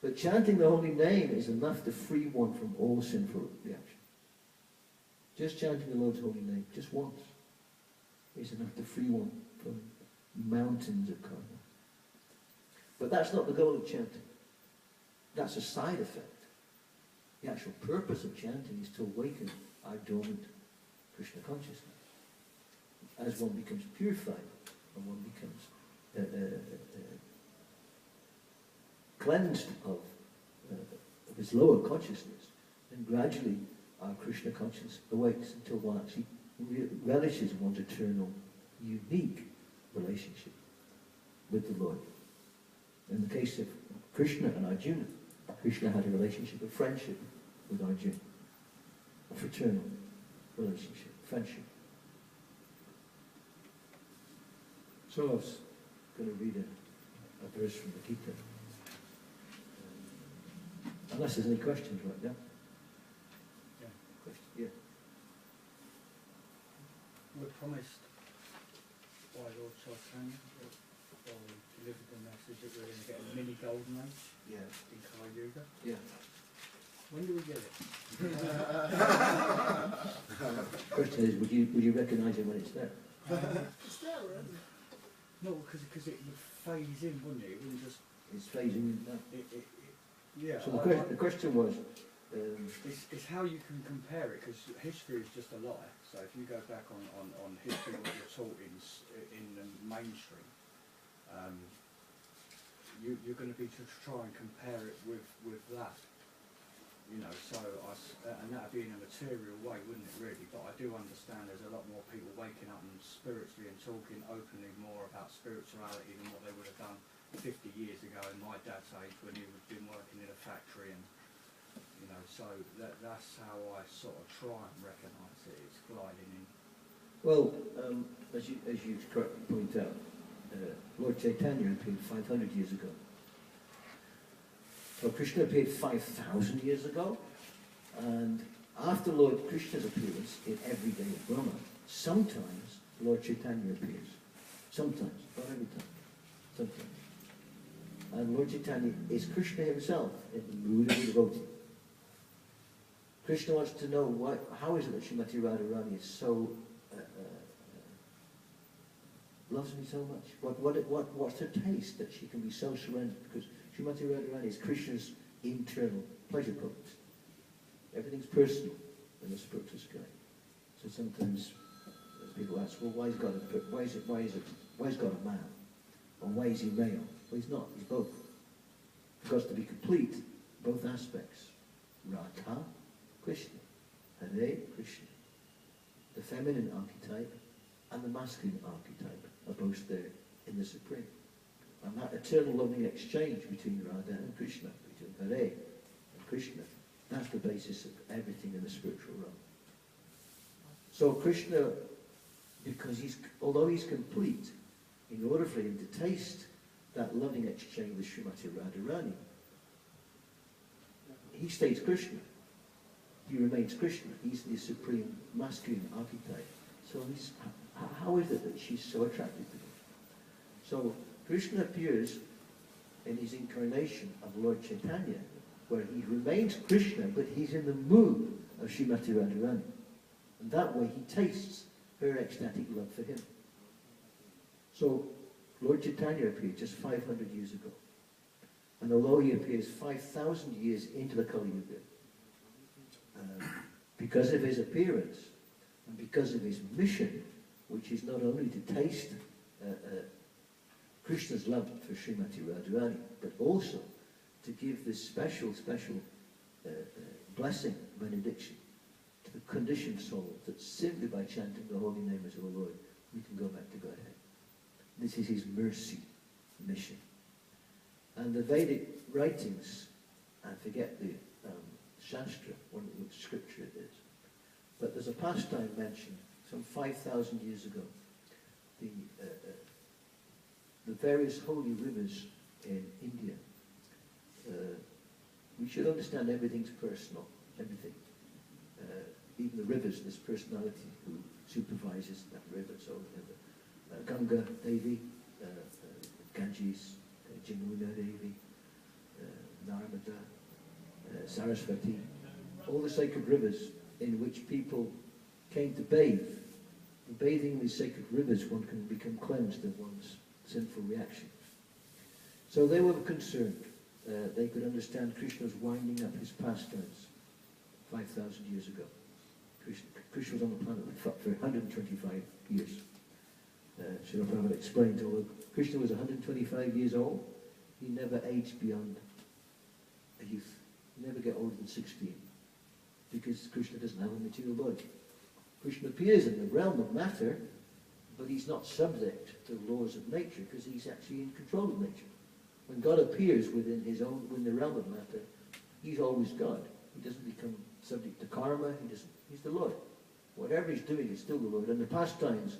But chanting the holy name is enough to free one from all sinful reaction. Just chanting the Lord's holy name, just once, is enough to free one from mountains of karma. But that's not the goal of chanting. That's a side effect. The actual purpose of chanting is to awaken our dormant Krishna consciousness. As one becomes purified and one becomes cleansed of his lower consciousness, then gradually our Krishna consciousness awakes until one actually relishes one's eternal, unique relationship with the Lord. In the case of Krishna and Arjuna, Krishna had a relationship of friendship with Arjuna, a fraternal relationship, friendship. So I was going to read a verse from the Gita. Unless there's any questions right now. Yeah. Question? Yeah. We're promised by Lord Chaitanya, or delivered the message that we're going to get a mini golden age in Kali Yuga. Yeah. When do we get it? Question is, would you recognise it when it's there? It's there already. No, because it would phase in, wouldn't it? It wouldn't just... It's phasing in now. Yeah. So the question was... it's how you can compare it, because history is just a lie. So if you go back on history, what you're taught in the mainstream, you're going to be to try and compare it with that. You know, so and that'd be in a material way, wouldn't it, really? But I do understand there's a lot more people waking up and spiritually and talking openly more about spirituality than what they would have done 50 years ago in my dad's age when he would have been working in a factory, and you know, so that's how I sort of try and recognise it. It's gliding in. Well, as you correctly point out, Lord Chaitanya appeared 500 years ago. So Krishna appeared 5,000 years ago, and after Lord Krishna's appearance in every day of Brahma, sometimes Lord Chaitanya appears. Sometimes, not every time. Sometimes. And Lord Chaitanya is Krishna himself in the mood of a devotee. Krishna wants to know how is it that Srimati Radharani is so loves me so much. What's her taste that she can be so surrendered? Because Srimati Radharani is Krishna's internal pleasure point. Everything's personal in the spiritual sky. So sometimes people ask, well, why is God a man? Or why is he male? Well, he's not. He's both. Because to be complete, both aspects, Radha, Krishna, Hare, Krishna, the feminine archetype and the masculine archetype are both there in the Supreme. And that eternal loving exchange between Radha and Krishna, between Hare and Krishna, that's the basis of everything in the spiritual realm. So Krishna, because although he's complete, in order for him to taste that loving exchange with Srimati Radharani, he stays Krishna. He remains Krishna. He's the supreme masculine archetype. So how is it that she's so attracted to him? So Krishna appears in his incarnation of Lord Chaitanya, where he remains Krishna, but he's in the mood of Srimati Radharani. And that way he tastes her ecstatic love for him. So Lord Chaitanya appeared just 500 years ago. And although he appears 5,000 years into the Kali Yuga, because of his appearance and because of his mission, which is not only to taste Krishna's love for Srimati Radharani, but also to give this special blessing, benediction, to the conditioned soul that simply by chanting the holy name as our Lord, we can go back to Godhead. This is his mercy mission. And the Vedic writings, I forget the Shastra, which scripture it is, but there's a pastime mentioned some 5,000 years ago. The various holy rivers in India. We should understand everything's personal, everything. Even the rivers, this personality who supervises that river. So Ganga Devi, Ganges, Jamuna Devi, Narmada, Saraswati, all the sacred rivers in which people came to bathe. In bathing in these sacred rivers, one can become cleansed of one's sinful reactions. So they were concerned. They could understand Krishna's winding up his pastimes 5,000 years ago. Krishna was on the planet for 125 years. Srila Prabhupada explained, although Krishna was 125 years old, he never aged beyond a youth. He never get older than 16, because Krishna doesn't have a material body. Krishna appears in the realm of matter, but he's not subject to the laws of nature, because he's actually in control of nature. When God appears within the realm of matter, he's always God. He doesn't become subject to karma. He's the Lord. Whatever he's doing is still the Lord. And the pastimes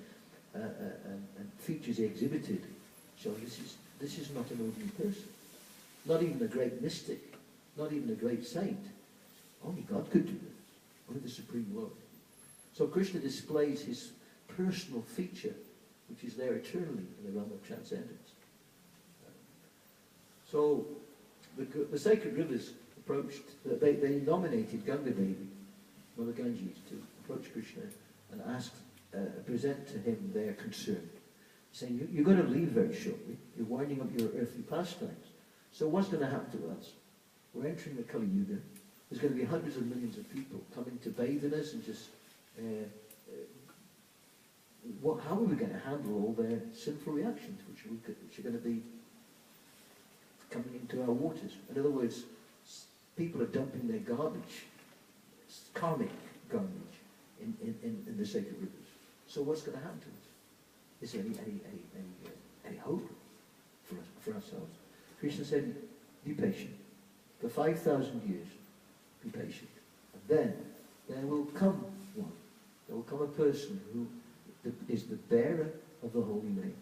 and features he exhibited show this is not an ordinary person. Not even a great mystic. Not even a great saint. Only God could do this. Only the Supreme Lord. So Krishna displays his personal feature, which is there eternally in the realm of transcendence. So the sacred rivers approached, they nominated Ganga Devi, Mother Ganges, to approach Krishna and ask, present to him their concern, saying, you're going to leave very shortly, you're winding up your earthly pastimes, so what's going to happen to us? We're entering the Kali Yuga, there's going to be hundreds of millions of people coming to bathe in us and just, how are we going to handle all their sinful reactions, which are going to be coming into our waters? In other words, people are dumping their garbage, karmic garbage, in the sacred rivers. So what's going to happen to us? Is there any hope for ourselves? Krishna said, be patient. For 5,000 years, be patient. And then there will come one. There will come a person who is the bearer of the holy name,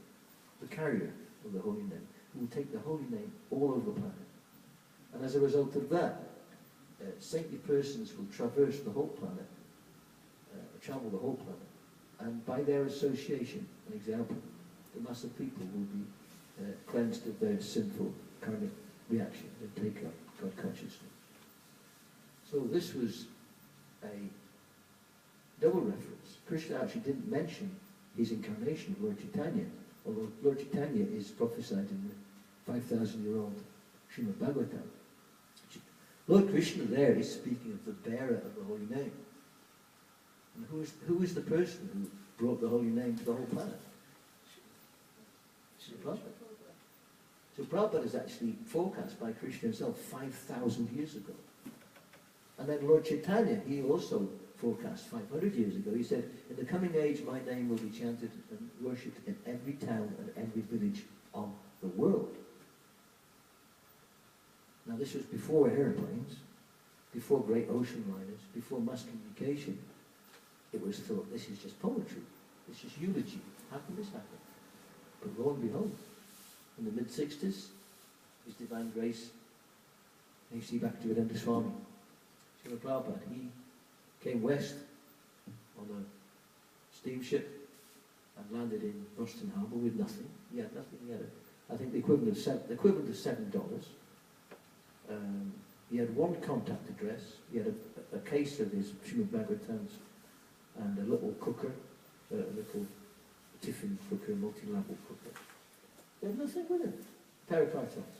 the carrier of the holy name, who will take the holy name all over the planet. And as a result of that, saintly persons will traverse the whole planet, travel the whole planet, And by their association and example, the mass of people will be cleansed of their sinful karmic reaction and take up God consciousness. So this was a double reference. Krishna actually didn't mention his incarnation of Lord Chaitanya, although Lord Chaitanya is prophesied in the 5,000-year-old Srimad Bhagavatam. Lord Krishna there is speaking of the bearer of the holy name. And who is the person who brought the holy name to the whole planet? Srila Prabhupada. So Prabhupada is actually forecast by Krishna himself 5,000 years ago. And then Lord Chaitanya, he also forecast 500 years ago. He said, in the coming age, my name will be chanted and worshipped in every town and every village of the world. Now this was before airplanes, before great ocean liners, before mass communication. It was thought, this is just poetry, it's just eulogy. How can this happen? But lo and behold, in the mid-60s, His Divine Grace, A.C. Bhaktivedanta Swami, Srila Prabhupada, he came west on a steamship and landed in Boston Harbour with nothing. He had nothing. He had, I think, the equivalent of $7. He had one contact address. He had a case of his Srimad Bhagavatams and a little cooker, a little tiffin cooker, multi-level cooker. He had nothing with him. Pair of cartons.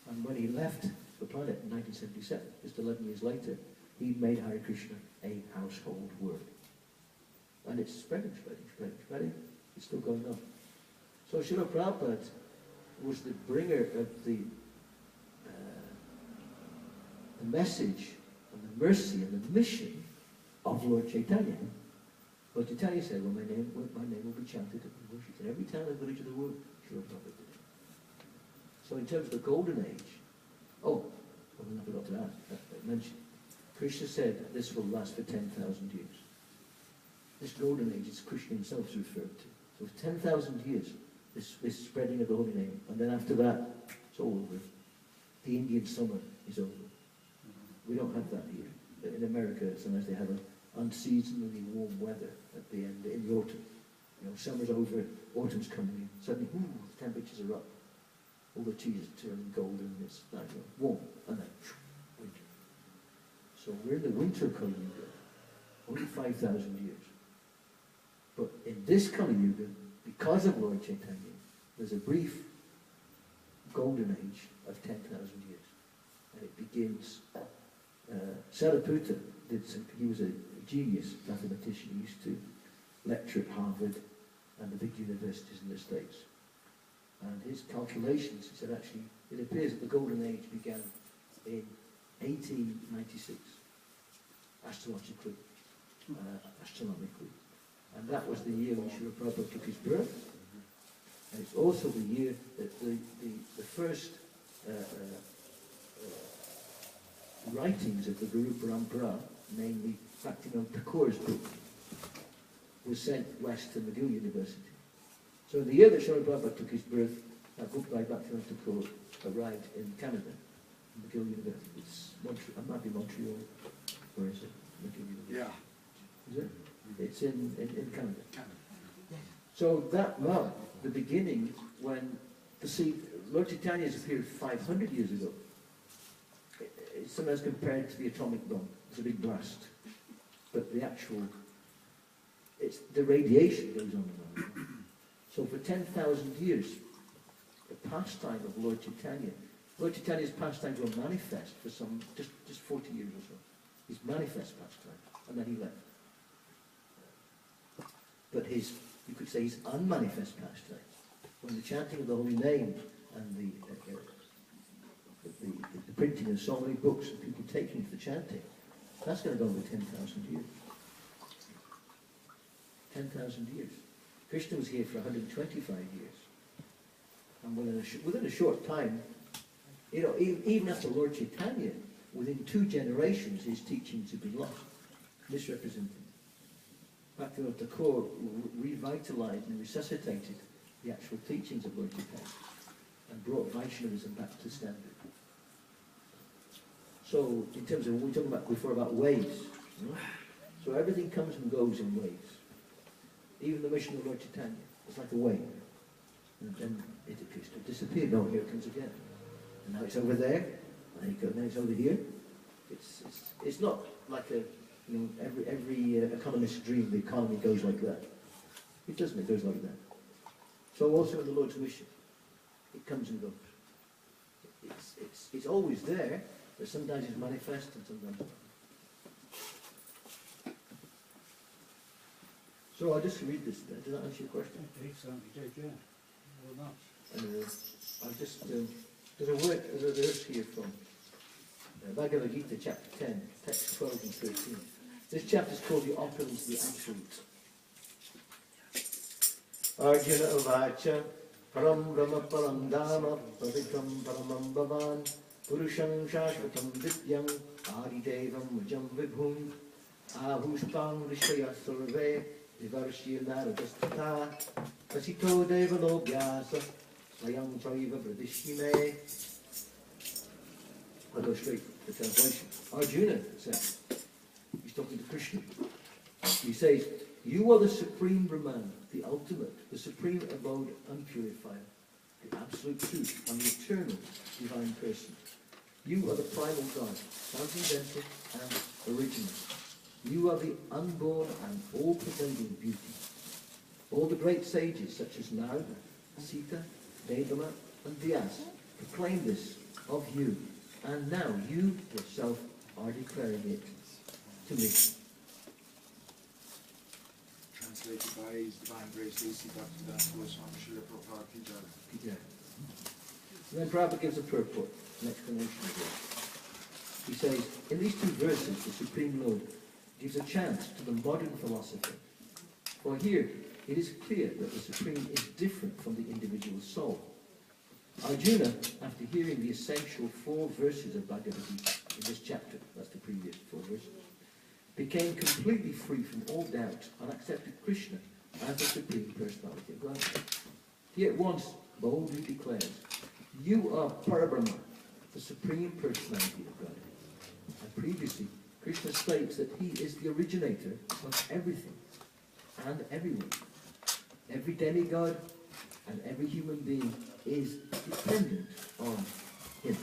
And when he left the planet in 1977, just 11 years later, he made Hare Krishna a household word. And it's spreading. It's still going on. So Srila Prabhupada was the bringer of the message and the mercy and the mission of Lord Chaitanya. Lord Chaitanya said, well, my name will be chanted and worshipped in every town and village of the world. Srila Prabhupada did it. So in terms of the golden age, I forgot to mention, Krishna said this will last for 10,000 years. This golden age is Krishna himself is referred to. So for 10,000 years, this spreading of the holy name, and then after that, it's all over. The Indian summer is over. We don't have that here. In America, sometimes they have an unseasonably warm weather at the end, in the autumn. You know, summer's over, autumn's coming in. Suddenly, the temperatures are up. All the trees are turning golden, it's warm, and then winter. So we're in the winter Kali Yuga, only 5,000 years. But in this Kali Yuga, because of Lord Chaitanya, there's a brief golden age of 10,000 years. And it begins, Sariputta he was a genius mathematician. He used to lecture at Harvard and the big universities in the States. And his calculations, he said, actually, it appears that the golden age began in 1896, astrologically, astronomically. And that was the year when Srila Prabhupada took his birth. And it's also the year that the first writings of the Guru Parampara, namely Bhaktivinoda Thakur's book, was sent west to McGill University. So in the year that Srila Prabhupada took his birth, that book by Bhaktivinoda Thakur arrived in Canada, McGill University. It's it might be Montreal. Where is it? McGill University. Yeah. Is it? It's in Canada. So that marked the beginning when, Lord Chaitanya has appeared 500 years ago. It's sometimes compared to the atomic bomb. It's a big blast. But the actual, the radiation goes on and on. So for 10,000 years, the pastime of Lord Chaitanya's pastimes were manifest for just 40 years or so. His manifest pastime, and then he left. But you could say his unmanifest pastime, when the chanting of the holy name and the printing of so many books and people taking to the chanting, that's going to go over 10,000 years. 10,000 years. Krishna was here for 125 years. And within a short time, even after Lord Chaitanya, within 2 generations, his teachings had been lost, misrepresented. Bhaktivinoda Thakur revitalized and resuscitated the actual teachings of Lord Chaitanya and brought Vaishnavism back to standard. So, in terms of what we were talking about before about waves, so everything comes and goes in waves. Even the mission of Lord Chaitanya, it's like a wave. And then it appears to disappear. No, here it comes again. And now it's over there, and then it's over here. It's not like a, you know, every economist's dream, the economy goes like that. It doesn't, it goes like that. So also in the Lord's mission, it comes and goes. It's always there, but sometimes it's manifest and sometimes not. So I'll just read this. Does that answer your question? It certainly did, yeah. Well, much. I'll just, there's a verse here from Bhagavad Gita, chapter 10, text 12 and 13. This chapter is called The Opulence of the Absolute. Arjuna Uvacha Param Brahma Param Dhamma Pavitam Paramam Bhavan Purusham Shashvatam Vidyam Adidevam Mujam Vibhum Ahuspam Rishaya Surve Divarshya Naradastata Asito Devalo Vyasa Swayam Chaiva Pradishime. I'll go straight to the translation. Arjuna says, he's talking to Krishna. He says, you are the supreme Brahman, the ultimate, the supreme abode unpurifier, the absolute truth, and the eternal divine person. You are the primal God, transcendental and original. You are the unborn and all-pervading beauty. All the great sages, such as Narada, Sita, Devama, and Vyasa, proclaim this of you, and now you yourself are declaring it to me. Translated by His Divine Grace A.C. Bhaktivedanta Goswami Srila Prabhupada Ki Jai. And then Prabhupada gives a purport, an explanation of it. He says, in these two verses, the Supreme Lord gives a chance to the modern philosopher. For here, it is clear that the Supreme is different from the individual soul. Arjuna, after hearing the essential 4 verses of Bhagavad Gita in this chapter, that's the previous 4 verses, became completely free from all doubt and accepted Krishna as the Supreme Personality of Godhead. He at once boldly declares, you are Parabrahma, the Supreme Personality of Godhead. And previously, Krishna states that he is the originator of everything and everyone. Every demigod and every human being is dependent on him.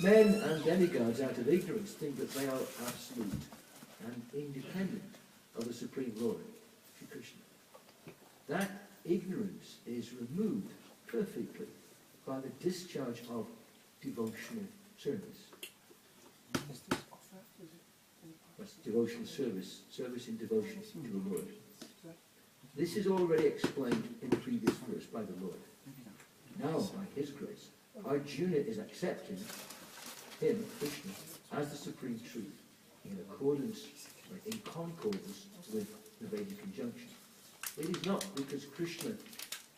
Men and demigods out of ignorance think that they are absolute and independent of the Supreme Lord, Shri Krishna. That ignorance is removed perfectly by the discharge of devotional service. That's devotional service, service in devotion to the Lord. This is already explained in the previous verse by the Lord. Now, by His grace, Arjuna is accepting him, Krishna, as the supreme truth, in accordance, in concordance with the Vedic injunction. It is not because Krishna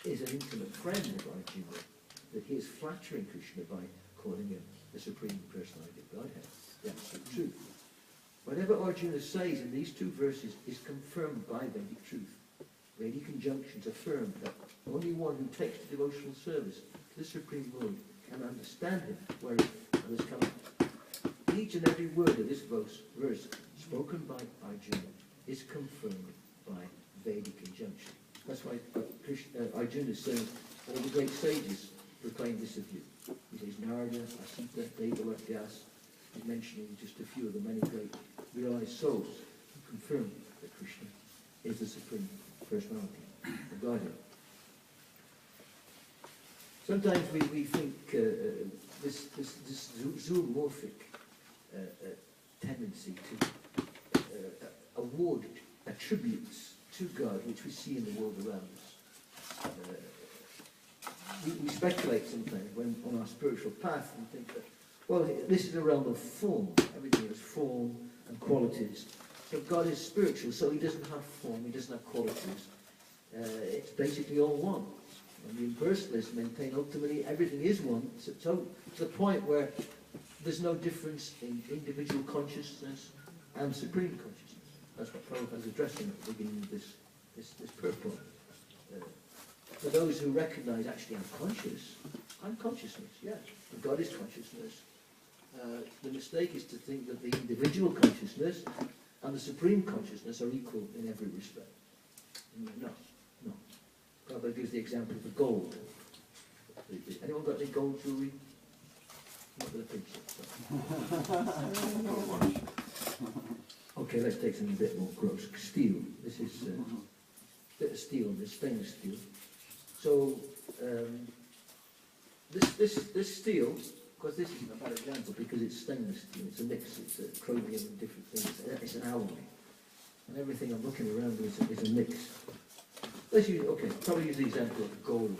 is an intimate friend of Arjuna that he is flattering Krishna by calling him the Supreme Personality of Godhead, the absolute truth. Whatever Arjuna says in these 2 verses is confirmed by Vedic truth. Vedic injunctions affirm that only one who takes to devotional service to the Supreme Lord can understand him, whereas others cannot. Each and every word of this verse spoken by Arjuna is confirmed by Vedic injunction. That's why Arjuna is saying, all the great sages proclaim this of you. He says Narada, Asita, Devala, Vyasa. He's mentioning just a few of the many great realized souls who confirm that Krishna is the Supreme Personality of Godhead. Sometimes we think this zoomorphic tendency to award attributes to God which we see in the world around us. We speculate sometimes when on our spiritual path and think that, well, this is a realm of form. Everything is form and qualities. So God is spiritual, so he doesn't have form, he doesn't have qualities. It's basically all one. And the impersonalists maintain ultimately everything is one, so to the point where there's no difference in individual consciousness and supreme consciousness. That's what Prabhupada is addressing at the beginning of this purport. For those who recognize actually I'm consciousness, yes, and God is consciousness. The mistake is to think that the individual consciousness and the supreme consciousness are equal in every respect. No, no. Prabhupada gives the example of the gold. Anyone got any gold jewellery? Not with a picture. Okay, let's take something a bit more gross. Steel. This is a bit of steel, this stainless steel. So, this steel, of course this isn't a bad example because it's stainless steel, it's a mix, it's a chromium and different things, it's an alloy. And everything I'm looking around is a mix. Let's use, okay, probably use the example of gold.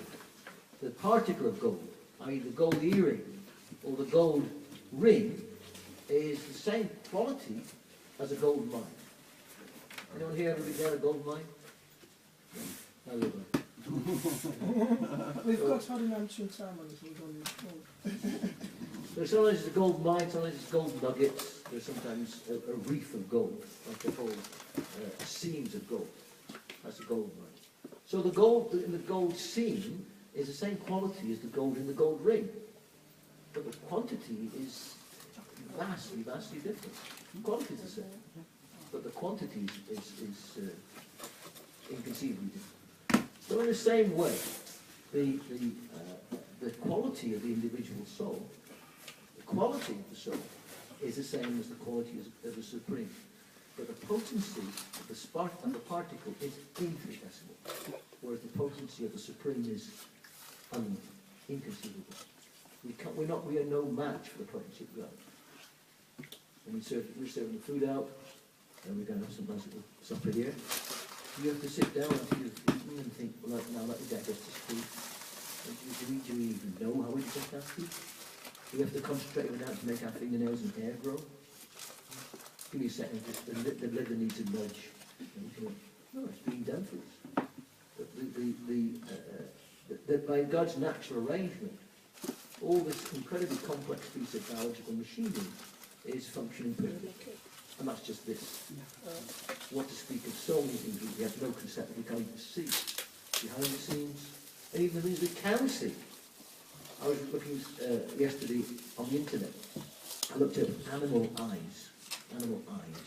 The particle of gold, i.e. the gold earring or the gold ring, is the same quality as a gold mine. Anyone here ever been down a gold mine? No, no, We've got had an ancient ceremony, so we've done this. So sometimes it's a gold mine, sometimes it's gold nuggets, there's sometimes a reef of gold, like a whole seams of gold. That's a gold mine. So the gold in the gold seam is the same quality as the gold in the gold ring. But the quantity is vastly, vastly different. The quality is the same, but the quantity is inconceivably different. So in the same way, the quality of the individual soul, the quality of the soul, is the same as the quality of the Supreme. But the potency of the spark of the particle is infinitesimal, whereas the potency of the Supreme is inconceivable. We are no match for the potency of God. When we're serving the food out, and we're going to have some nice little supper here, you have to sit down after you've eaten and think, well, now let me digest this food. Do we even know how we digest that food? We have to concentrate on that to make our fingernails and hair grow. Give me a second, just the liver needs a nudge. No, it's being done for us. By God's natural arrangement, all this incredibly complex piece of biological machinery is functioning perfectly. And that's just this. What to speak of so many things we have no concept, we can't even see behind the scenes, and even the things we can see. I was looking yesterday on the internet. I looked up animal eyes. Animal eyes.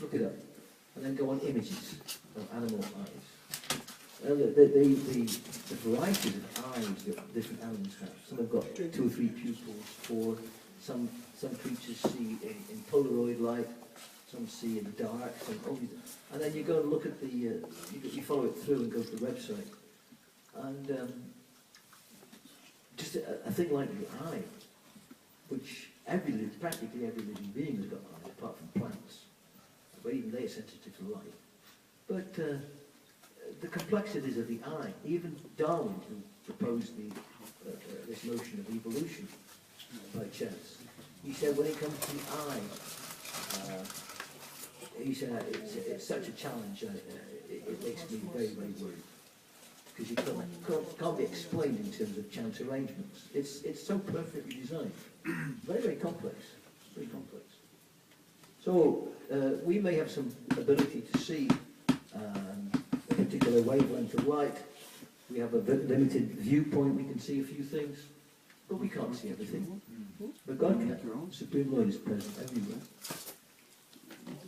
Look it up, and then go on images of animal eyes. The varieties of eyes that different animals have. Some have got 2 or 3 pupils, 4. Some creatures see in Polaroid light. Some see in dark. And then you go and look at the. You follow it through and go to the website, and just a thing like the eye, which practically every living being has got eyes, apart from plants. But even they are sensitive to light. But the complexities of the eye, even Darwin, who proposed this notion of evolution by chance, he said when it comes to the eye, he said it's such a challenge, it makes me very, very worried. Because you can't be explained in terms of chance arrangements. It's so perfectly designed. Very, very complex. Very complex. So we may have some ability to see a particular wavelength of light. We have a limited viewpoint, we can see a few things, but we can't see everything. But God can. Supreme Lord is present everywhere.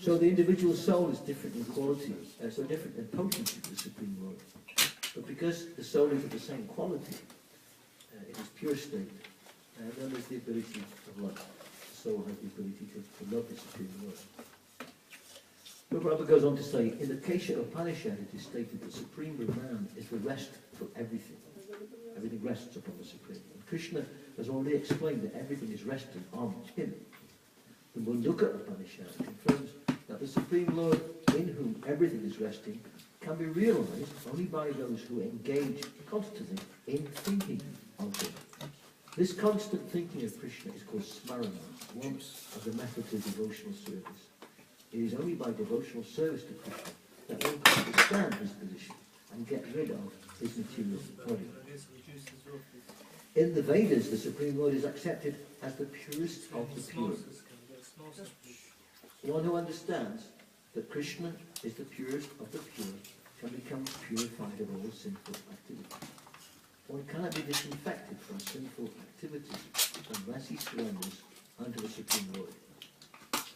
So the individual soul is different in quality, so different in potency to the Supreme Lord. But because the soul is of the same quality, it is pure state, then there's the ability of love. The soul has the ability to love the Supreme Lord. But Prabhupada goes on to say, in the Kesha Upanishad it is stated that Supreme Brahman is the rest for everything. Everything rests upon the Supreme. And Krishna has already explained that everything is resting on him. The Mundaka Upanishad confirms that the Supreme Lord, in whom everything is resting, can be realized only by those who engage constantly in thinking of him. This constant thinking of Krishna is called smarana, one of the methods of devotional service. It is only by devotional service to Krishna that one can understand his position and get rid of his material body. In the Vedas, the Supreme Lord is accepted as the purest of the pure. One who understands that Krishna is the purest of the pure can become purified of all sinful activities. One cannot be disinfected from sinful activities unless he surrenders unto the Supreme Lord.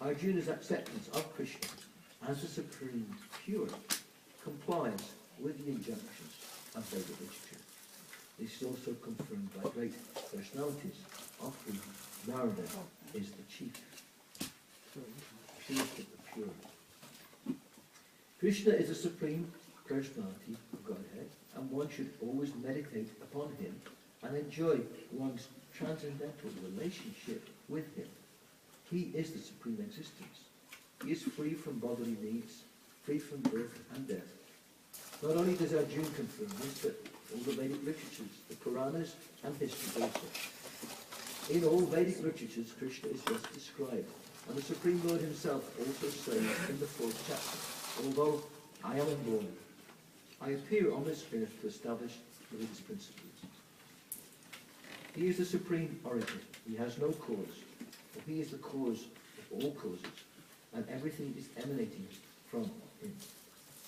Arjuna's acceptance of Krishna as the Supreme Pure complies with the injunctions of Vedic literature. This is also confirmed by great personalities, of whom Narada is the chief. Purest of the pure. Krishna is the supreme personality of Godhead, and one should always meditate upon him and enjoy one's transcendental relationship with him. He is the supreme existence. He is free from bodily needs, free from birth and death. Not only does Arjuna confirm this, but all the Vedic literatures, the Puranas and history also. In all Vedic literatures, Krishna is just described, and the Supreme Lord himself also says in the 4th chapter, although I am unborn, I appear on this earth to establish religious principles. He is the supreme origin. He has no cause, for he is the cause of all causes, and everything is emanating from him.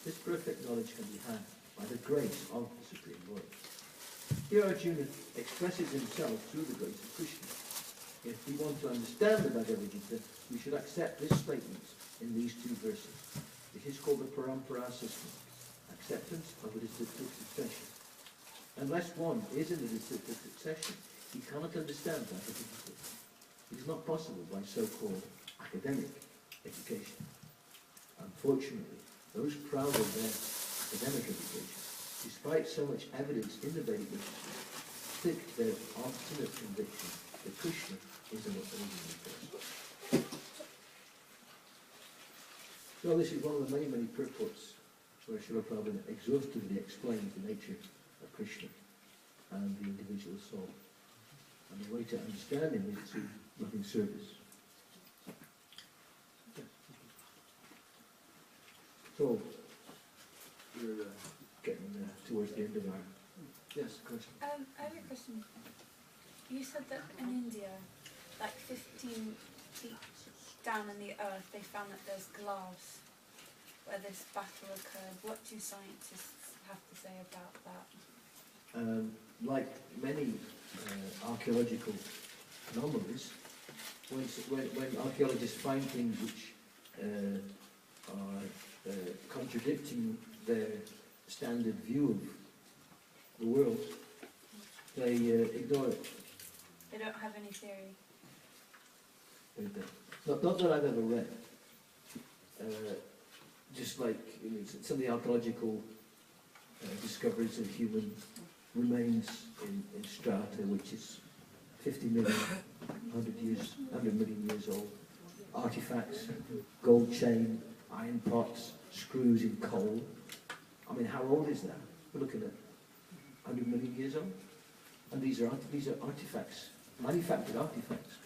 This perfect knowledge can be had by the grace of the Supreme Lord. Here Arjuna expresses himself through the grace of Krishna. If we want to understand the Bhagavad Gita, we should accept this statement in these 2 verses. It is called the Parampara system, acceptance of the disciplic succession. Unless one is in the disciplic succession, he cannot understand Bhagavad Gita. It is not possible by so-called academic education. Unfortunately, those proud of their academic education, despite so much evidence in the Vedic literature, stick to their obstinate conviction that Krishna is an ordinary person. So this is one of the many, many purports where Srila Prabhupada exhaustively explains the nature of Krishna and the individual soul. And the way to understand him is through loving service. So, we're getting towards the end of our... Yes, question. I have a question. You said that in India, like 15 feet down in the earth, they found that there's glass where this battle occurred. What do scientists have to say about that? Like many archaeological anomalies, when archaeologists find things which are contradicting their standard view of the world, they ignore it. They don't have any theory? Not that I've ever read. Just like some of the archaeological discoveries of human remains in strata, which is 50 million, 100 million years old. Artifacts, gold chain, iron pots, screws in coal. I mean, how old is that? We're looking at 100 million years old. And these are artifacts, manufactured artifacts.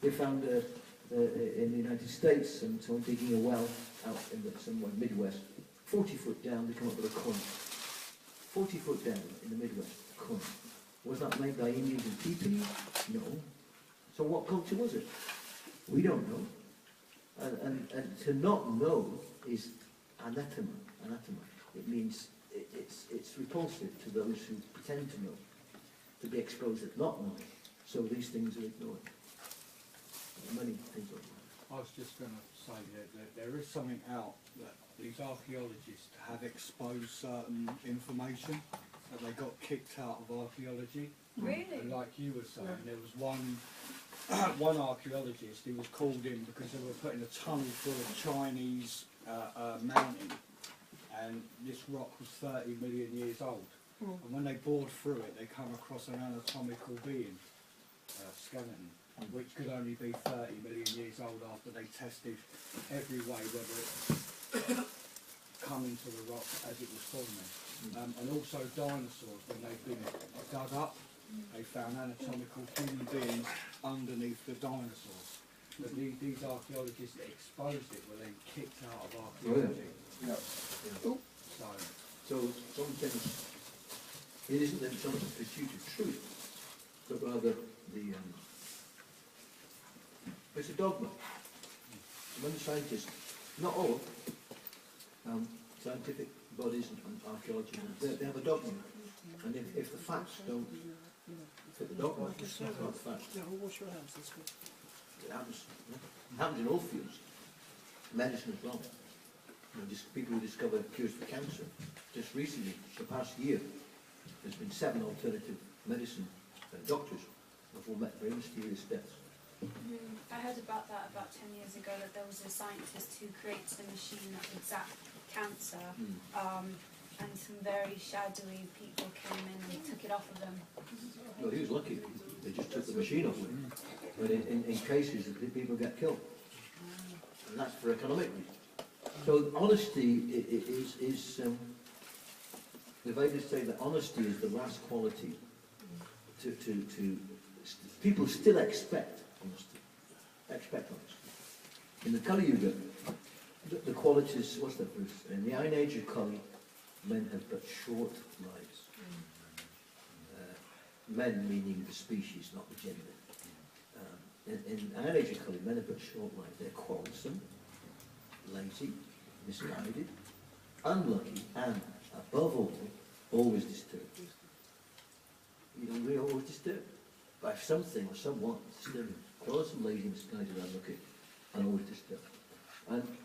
They found in the United States, and someone digging a well out in somewhere Midwest, 40 foot down, they come up with a coin. 40 foot down in the Midwest, a coin. Was that made by Indians and teepees? No. So what culture was it? We don't know. And to not know is anathema. It means it's repulsive to those who pretend to know, to be exposed at not knowing. So these things are ignored. Many things like that. I was just going to say that there is something out that these archaeologists have exposed certain information that they got kicked out of archaeology. Really? And like you were saying, there was one archaeologist who was called in because they were putting a tunnel through a Chinese mountain, and this rock was 30 million years old. And when they bored through it, they come across an anatomical being, skeleton, which could only be 30 million years old after they tested every way whether it come into the rock as it was forming. And also dinosaurs, when they've been dug up, they found anatomical human beings underneath the dinosaurs. But these archaeologists that exposed it were then kicked out of archaeology. So some things, it isn't then some pursuit of truth, but rather it's a dogma. When scientists, not all, scientific bodies and archaeology, they have a dogma. And if the facts don't fit the dogma, it's not fact. Yeah, we'll wash your hands, that's good. It happens in all fields. Medicine as well. You know, just people who discover cures for cancer. Just recently, the past year, there's been 7 alternative medicine doctors who've all met very mysterious deaths. I heard about that about 10 years ago, that there was a scientist who created a machine that would zap cancer, and some very shadowy people came in and took it off of them. Well, he was lucky. They just took the machine off him. But in cases, people get killed. And that's for economic reasons. So honesty is the Vedas say that honesty is the last quality people still expect honesty. Expect honesty. In the Kali Yuga, the qualities, what's that verse? In the Iron Age of Kali, men have but short lives. Men meaning the species, not the gender. In Iron Age of Kali, men have but short lives. They're quarrelsome, lazy, misguided, unlucky, and above all, always disturbed. You know, we're always disturbed by something or someone disturbing. Quarrelsome, lazy, misguided, unlucky, and always disturbed. And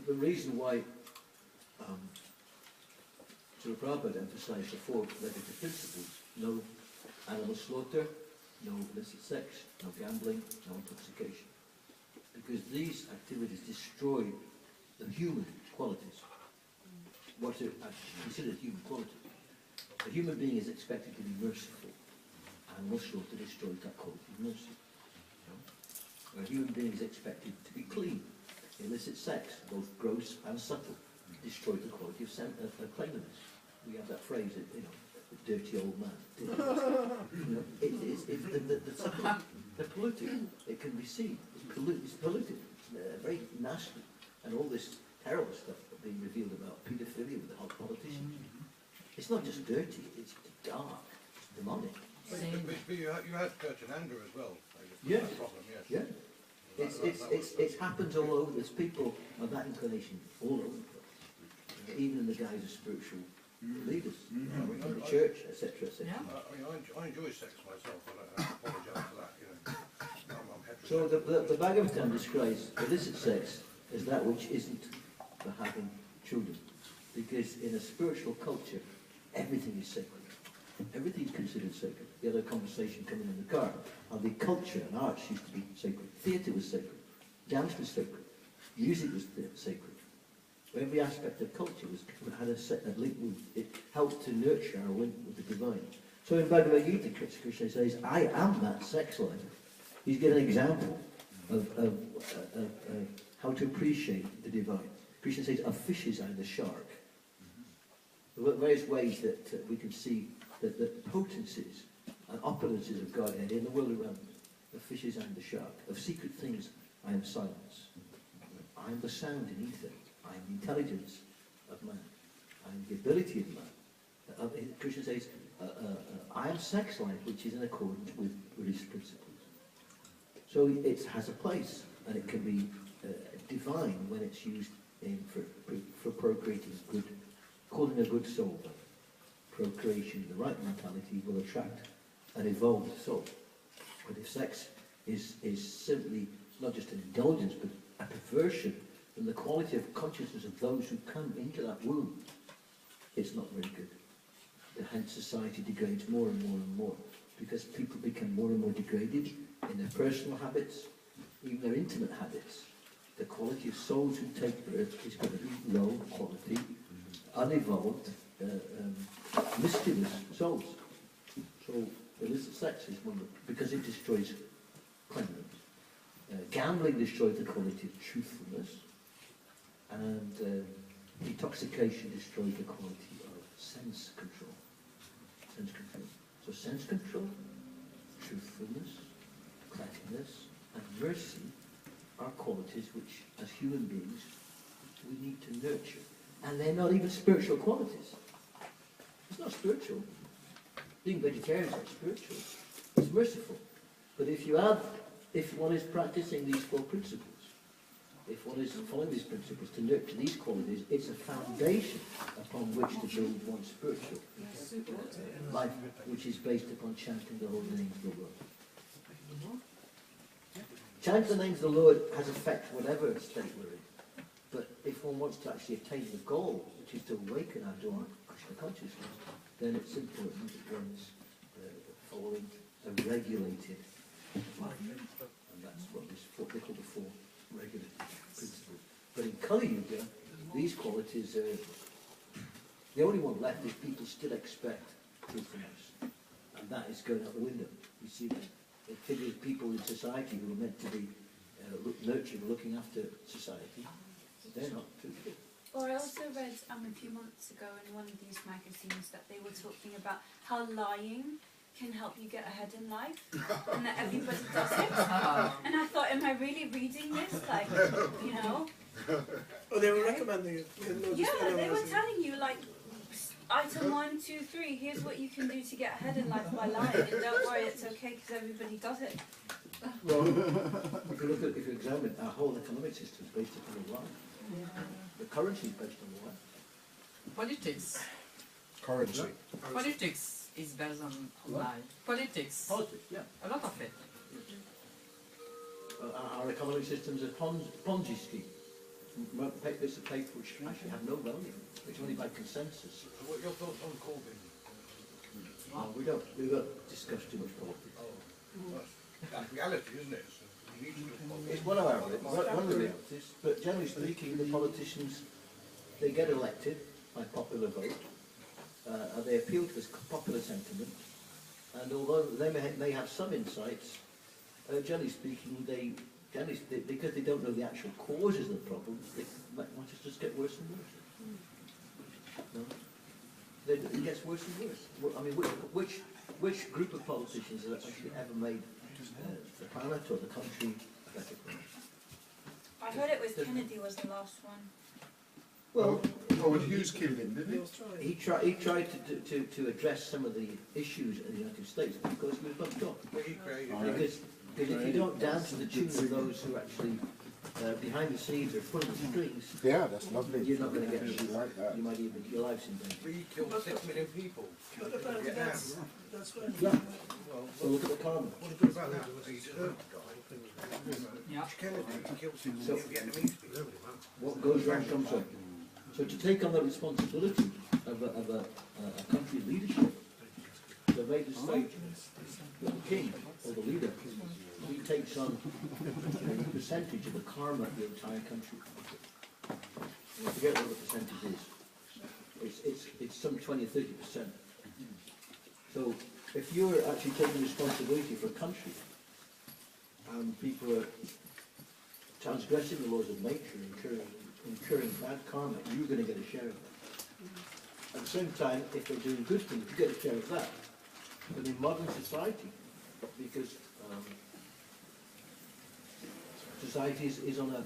the reason why Srila Prabhupada emphasized the 4 negative principles: no animal slaughter, no illicit sex, no gambling, no intoxication. Because these activities destroy the human qualities. What are considered human qualities. A human being is expected to be merciful. Animal slaughter destroys that quality of mercy. A human being is expected to be clean. Illicit sex, both gross and subtle, destroys the quality of cleanliness. We have that phrase, you know, the dirty old man. You know, they're polluted. It can be seen. It's polluted. It's very nasty. And all this terrible stuff being revealed about paedophilia with the hot politicians. It's not just dirty, it's dark, it's demonic. But you had Kirchananda as well. Yes. That problem, yes. Yeah. It happens all over. There's people of that inclination all over the place. Even in the guise of spiritual leaders, in the church, etc., etc. I enjoy sex myself. I apologise for that. You know, I'm so the Bhagavatam describes illicit sex as that which isn't for having children, because in a spiritual culture, everything is sacred. Everything is considered sacred. We had a conversation coming in the car, and the culture and arts used to be sacred. Theatre was sacred. Dance was sacred. Music was sacred. Every aspect of culture had a link with it. Helped to nurture our link with the divine. So in Bhagavad Gita, Krishna says, "I am that sex life." He's given an example of how to appreciate the divine. Krishna says, "A fish is and a shark." There are various ways that we can see that the potencies and opulences of Godhead in the world around us. The fishes and the shark. Of secret things, I am silence. I am the sound in ether. I am the intelligence of man. I am the ability of man. Krishna says, I am sex life, which is in accordance with Buddhist principles. So it has a place, and it can be divine when it's used for procreating good, calling a good soul. Procreation, the right mentality will attract an evolved soul. But if sex is simply not just an indulgence, but a perversion in the quality of consciousness of those who come into that womb, it's not very good. Hence society degrades more and more and more, because people become more and more degraded in their personal habits, even their intimate habits. The quality of souls who take birth is going to be low quality, unevolved, mischievous souls. So illicit sex is one because it destroys cleanliness. Gambling destroys the quality of truthfulness, and intoxication destroys the quality of sense control. Sense control. So sense control, truthfulness, cleanliness, and mercy are qualities which, as human beings, we need to nurture. And they're not even spiritual qualities. It's not spiritual. Being vegetarian is not spiritual. It's merciful. But if one is practicing these 4 principles, if one is following these principles to nurture these qualities, it's a foundation upon which to build one's spiritual life, which is based upon chanting the holy names of the Lord. Chanting the names of the Lord has effect whatever state we're in. But if one wants to actually attain the goal, which is to awaken our Dharma Krishna consciousness, then it's important that one's following a regulated life. And that's what they call the four regulated principles. But in Kali Yuga, these qualities are the only one left is people still expect truthfulness. And that is going out the window. You see that? It figures people in society who are meant to be nurturing, looking after society, they're not truthful. Or I also read a few months ago in one of these magazines that they were talking about how lying can help you get ahead in life, and that everybody does it. And I thought, am I really reading this? Like, you know? Oh, they were recommending it. Yeah, they were telling you, like, item 1, 2, 3, here's what you can do to get ahead in life by lying, and don't worry, it's okay because everybody does it. Well, if you examine our whole economic system is based upon a lie. Yeah. The currency is based on a lie. Politics. Currency. Politics is based on lie. Politics. Politics, yeah. A lot of it. Our economic system is a Ponzi scheme. Bits of paper which actually have no value. It's only by consensus. What are your thoughts on Corbyn? We don't discuss too much politics. That's reality, isn't it? It's one of the realities, but generally speaking, the politicians, they get elected by popular vote, they appeal to this popular sentiment, and although they may have some insights, generally speaking, because they don't know the actual causes of the problem, they might want to just get worse and worse. No? It gets worse and worse. Well, I mean, which group of politicians has actually ever made the planet or the country a better place? I heard it was Kennedy was the last one. Well, Howard Hughes killed him, didn't he tried to address some of the issues in the United States because he was bumped off. Because if you don't dance to the tune of those who actually behind the scenes are pulling the strings, yeah, that's lovely. you're not going to get like that. You might even your life's in danger. He killed 6 million people. That's right. Yeah. Well, look at the karma. What about that? Yeah. Kennedy killed 6 So, million Vietnamese people. what goes wrong comes up. So to take on the responsibility of a country's leadership, the major state, the king or the leader, he takes on a percentage of the karma of the entire country. I forget what the percentage is. It's some 20 or 30%. So if you're actually taking responsibility for a country and people are transgressing the laws of nature and incurring bad karma, you're going to get a share of that. At the same time, if they're doing good things, you get a share of that. But in modern society, because society is on a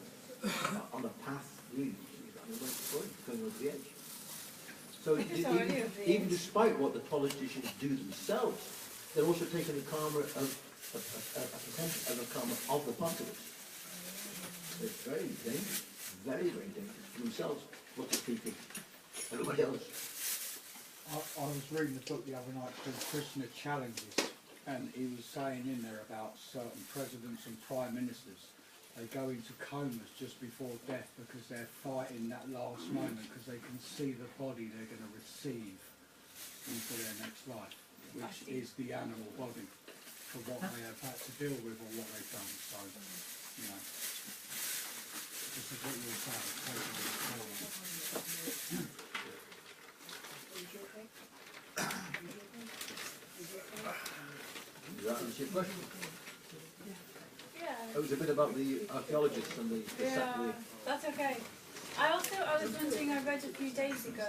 path, really, going over the edge. So even despite what the politicians do themselves, they're also taking the karma of the karma of the populace. It's very dangerous, very, very dangerous for themselves, what the people, everybody else. I was reading a book the other night called Krishna Challenges, and he was saying in there about certain presidents and prime ministers. They go into comas just before death because they're fighting that last moment because they can see the body they're going to receive into their next life, which is the animal body for what they have had to deal with or what they've done. So, you know, this is what you were saying. Does that answer your question? Yeah. It was a bit about the archaeologists and the Yeah, that's okay. I was wondering, I read a few days ago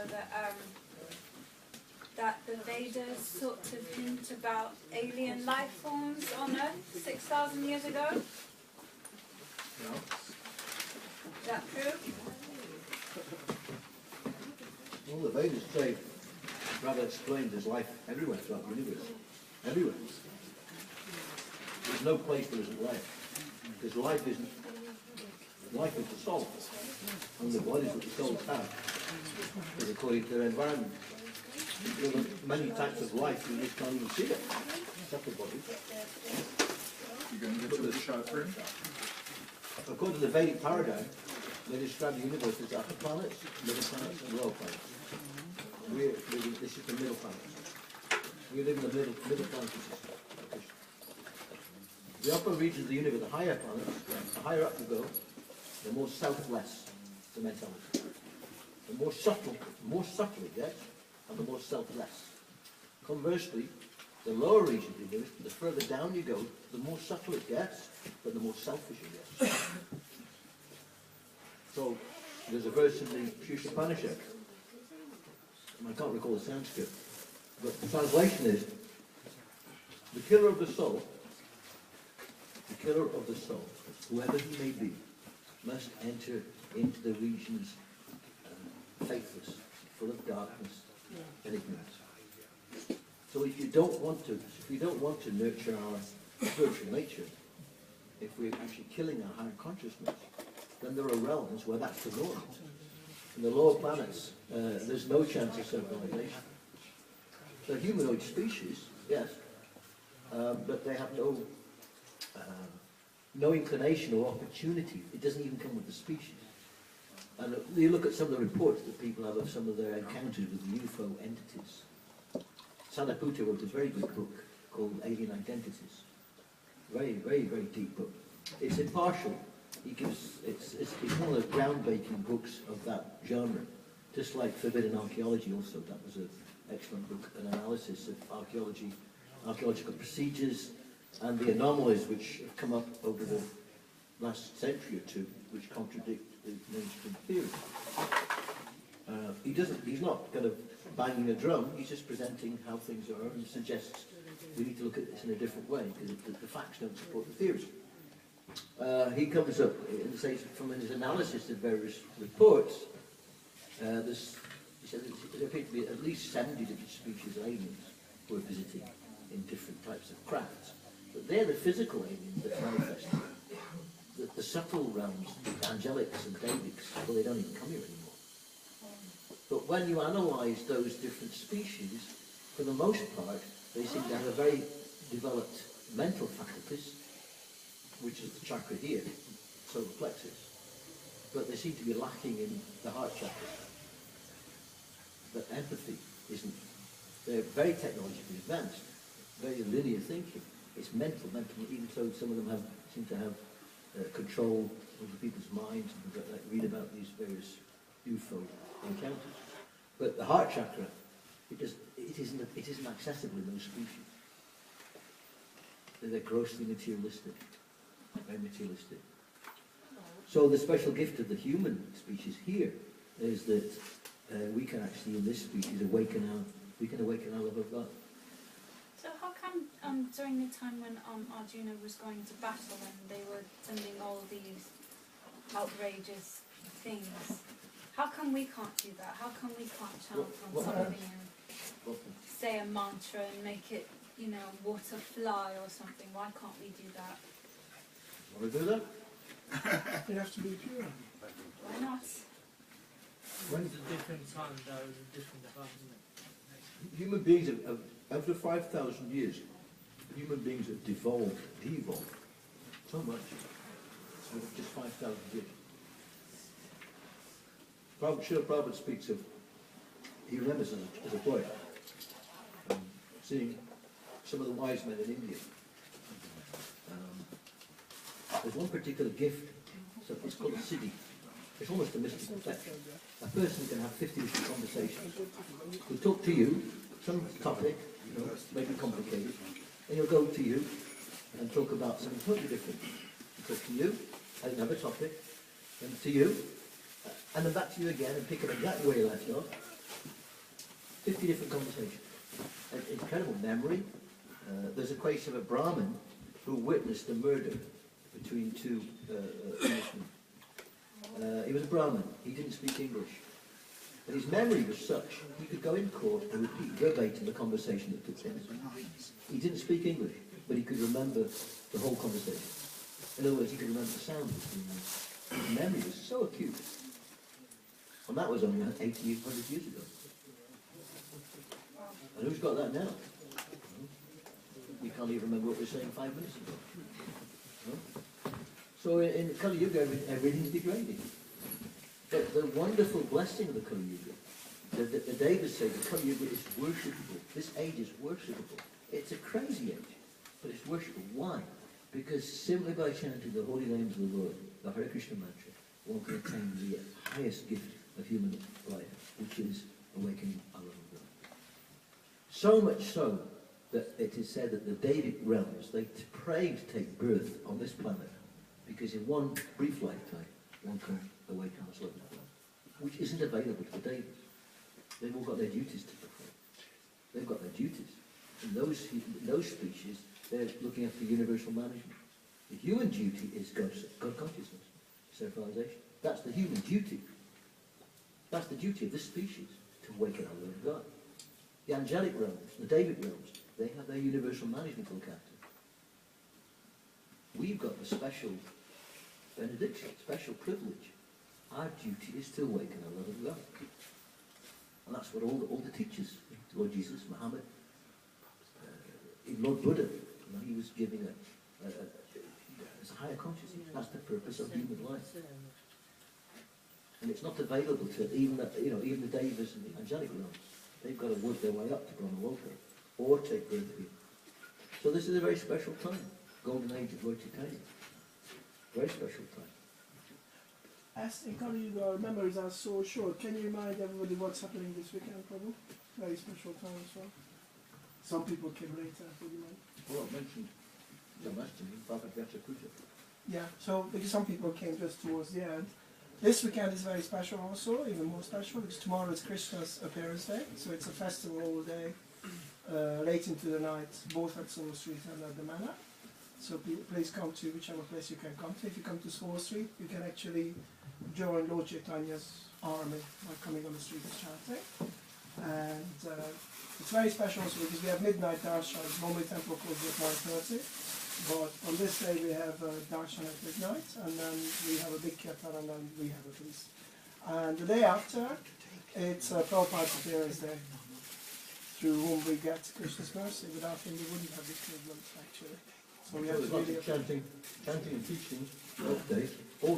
that the Vedas sort of hint about alien life forms on Earth 6,000 years ago. No. Is that true? Well, the Vedas say, rather explained, there's life everywhere throughout the universe. Everywhere. There's no place there isn't life. Because life is the soul. And the bodies that the souls have is according to their environment. There are many types of life you just can't even see it. Except the body. You're going to go to the show for him? According to the Vedic paradigm, They describe the universe as upper planets, middle planets, and lower planets. This is the middle planet. We live in the middle planet system. The upper regions of the universe, the higher planets, the higher up you go, the more selfless the mentality. The more subtle it gets, and the more selfless. Conversely, the lower regions of the universe, the further down you go, the more subtle it gets, but the more selfish it gets. So, there's a verse in the Upanishad, and I can't recall the Sanskrit, but the translation is, the killer of the soul, whoever he may be, must enter into the regions faithless, full of darkness and ignorance. So if you don't want to nurture our spiritual nature, if we're actually killing our higher consciousness, then there are realms where that's the norm. In the lower planets, there's no chance of civilization. The humanoid species, yes, but they have no inclination or opportunity. It doesn't even come with the species. And you look at some of the reports that people have of some of their encounters with UFO entities. Sanaputa wrote a very good book called Alien Identities. Very, very, very deep book. It's impartial. It's one of the groundbreaking books of that genre. Just like Forbidden Archaeology also, that was an excellent book, an analysis of archaeological procedures, and the anomalies which have come up over the last century or two, which contradict the mainstream theory. He's not kind of banging a drum, he's just presenting how things are and suggests we need to look at this in a different way, because the facts don't support the theories. He comes up and says, from his analysis of various reports, he said there appear to be at least 70 different species of aliens who are visiting in different types of crafts. But they're the physical aliens that manifest. The subtle realms, the angelics and Davids, well, they don't even come here anymore. But when you analyse those different species, for the most part, they seem to have a very developed mental faculties, which is the chakra here, solar plexus. But they seem to be lacking in the heart chakra. But empathy isn't. They're very technologically advanced, very linear thinking. It's mental, even so some of them seem to have control over people's minds and read about these various UFO encounters. But the heart chakra, it isn't accessible in those species. They're grossly materialistic, very materialistic. So the special gift of the human species here is that we can actually, in this species, awaken our love of God. So how come during the time when Arjuna was going to battle and they were sending all these outrageous things, how come we can't do that? How come we can't chant on something and say a mantra and make it, water fly or something? Why can't we do that? Want to do that? You have to be pure. Why not? When's a different time, there was a different time, isn't it? Human beings have after 5,000 years, human beings have devolved so much. So just 5,000 years. Srila Prabhupada speaks of, he remembers as a boy, seeing some of the wise men in India. There's one particular gift, so it's called a siddhi. It's almost a mystical thing. A person can have 50 different conversations. He'll talk to you, some topic, maybe complicated, and he'll go to you and talk about something totally different. He'll talk to you, and another topic, and to you, and then back to you again, and pick up exactly where you left off. 50 different conversations. An incredible memory. There's a case of a Brahmin who witnessed a murder between two Englishmen. He was a Brahmin. He didn't speak English. But his memory was such, he could go in court and repeat verbatim the conversation that took place. He didn't speak English, but he could remember the whole conversation. In other words, he could remember the sound of it. His memory was so acute. And that was only 80, 100 years ago. And who's got that now? We can't even remember what we were saying 5 minutes ago. So in Kali Yuga, everything's degrading. But the wonderful blessing of the Kali Yuga, the Devas say the Kali Yuga is worshipable. This age is worshipable. It's a crazy age, but it's worshipable. Why? Because simply by chanting the holy names of the Lord, the Hare Krishna mantra, one can attain the highest gift of human life, which is awakening our own God. So much so that it is said that the Devic realms, they pray to take birth on this planet, because in one brief lifetime, one can awaken our soul, which isn't available to the Devics. They've all got their duties to perform. They've got their duties. In those species, they're looking after universal management. The human duty is God consciousness, self-realization. That's the human duty. That's the duty of this species, to awaken our Lord God. The angelic realms, the Devic realms, they have their universal management to look after. We've got the special benediction, special privilege. Our duty is to awaken our love of God. And that's what all the teachers, Lord Jesus, Muhammad, Lord Buddha, he was giving a higher consciousness. That's the purpose of human life. And it's not available to even the Devas and the angelic realms. They've got to work their way up to Brahmaloka or take birth here. So this is a very special time. Golden age of Lord Chaitanya. Very special time. As the Kali Yuga memories are so short, can you remind everybody what's happening this weekend, Prabhu? Very special time as well. Some people came later, would you mind? Well, I mentioned Janmashtami, Bhagavad Gita Puja. Yeah, so because some people came just towards the end. This weekend is very special also, even more special, because tomorrow is Krishna's appearance day, so it's a festival all day, late into the night, both at Soho Street and at the Manor. So please come to whichever place you can come to. If you come to Soho Street, you can actually join Lord Chaitanya's army by coming on the street and chanting. And it's very special also because we have midnight darshan. Normally temple closes at 9:30, but on this day we have darshan at midnight, and then we have a big kirtan, and then we have a feast. And the day after, it's Prabhupada's appearance day, through whom we get Krishna's mercy. Without him, we wouldn't have the equivalent actually. So we have to really chanting and teaching all day. Yeah.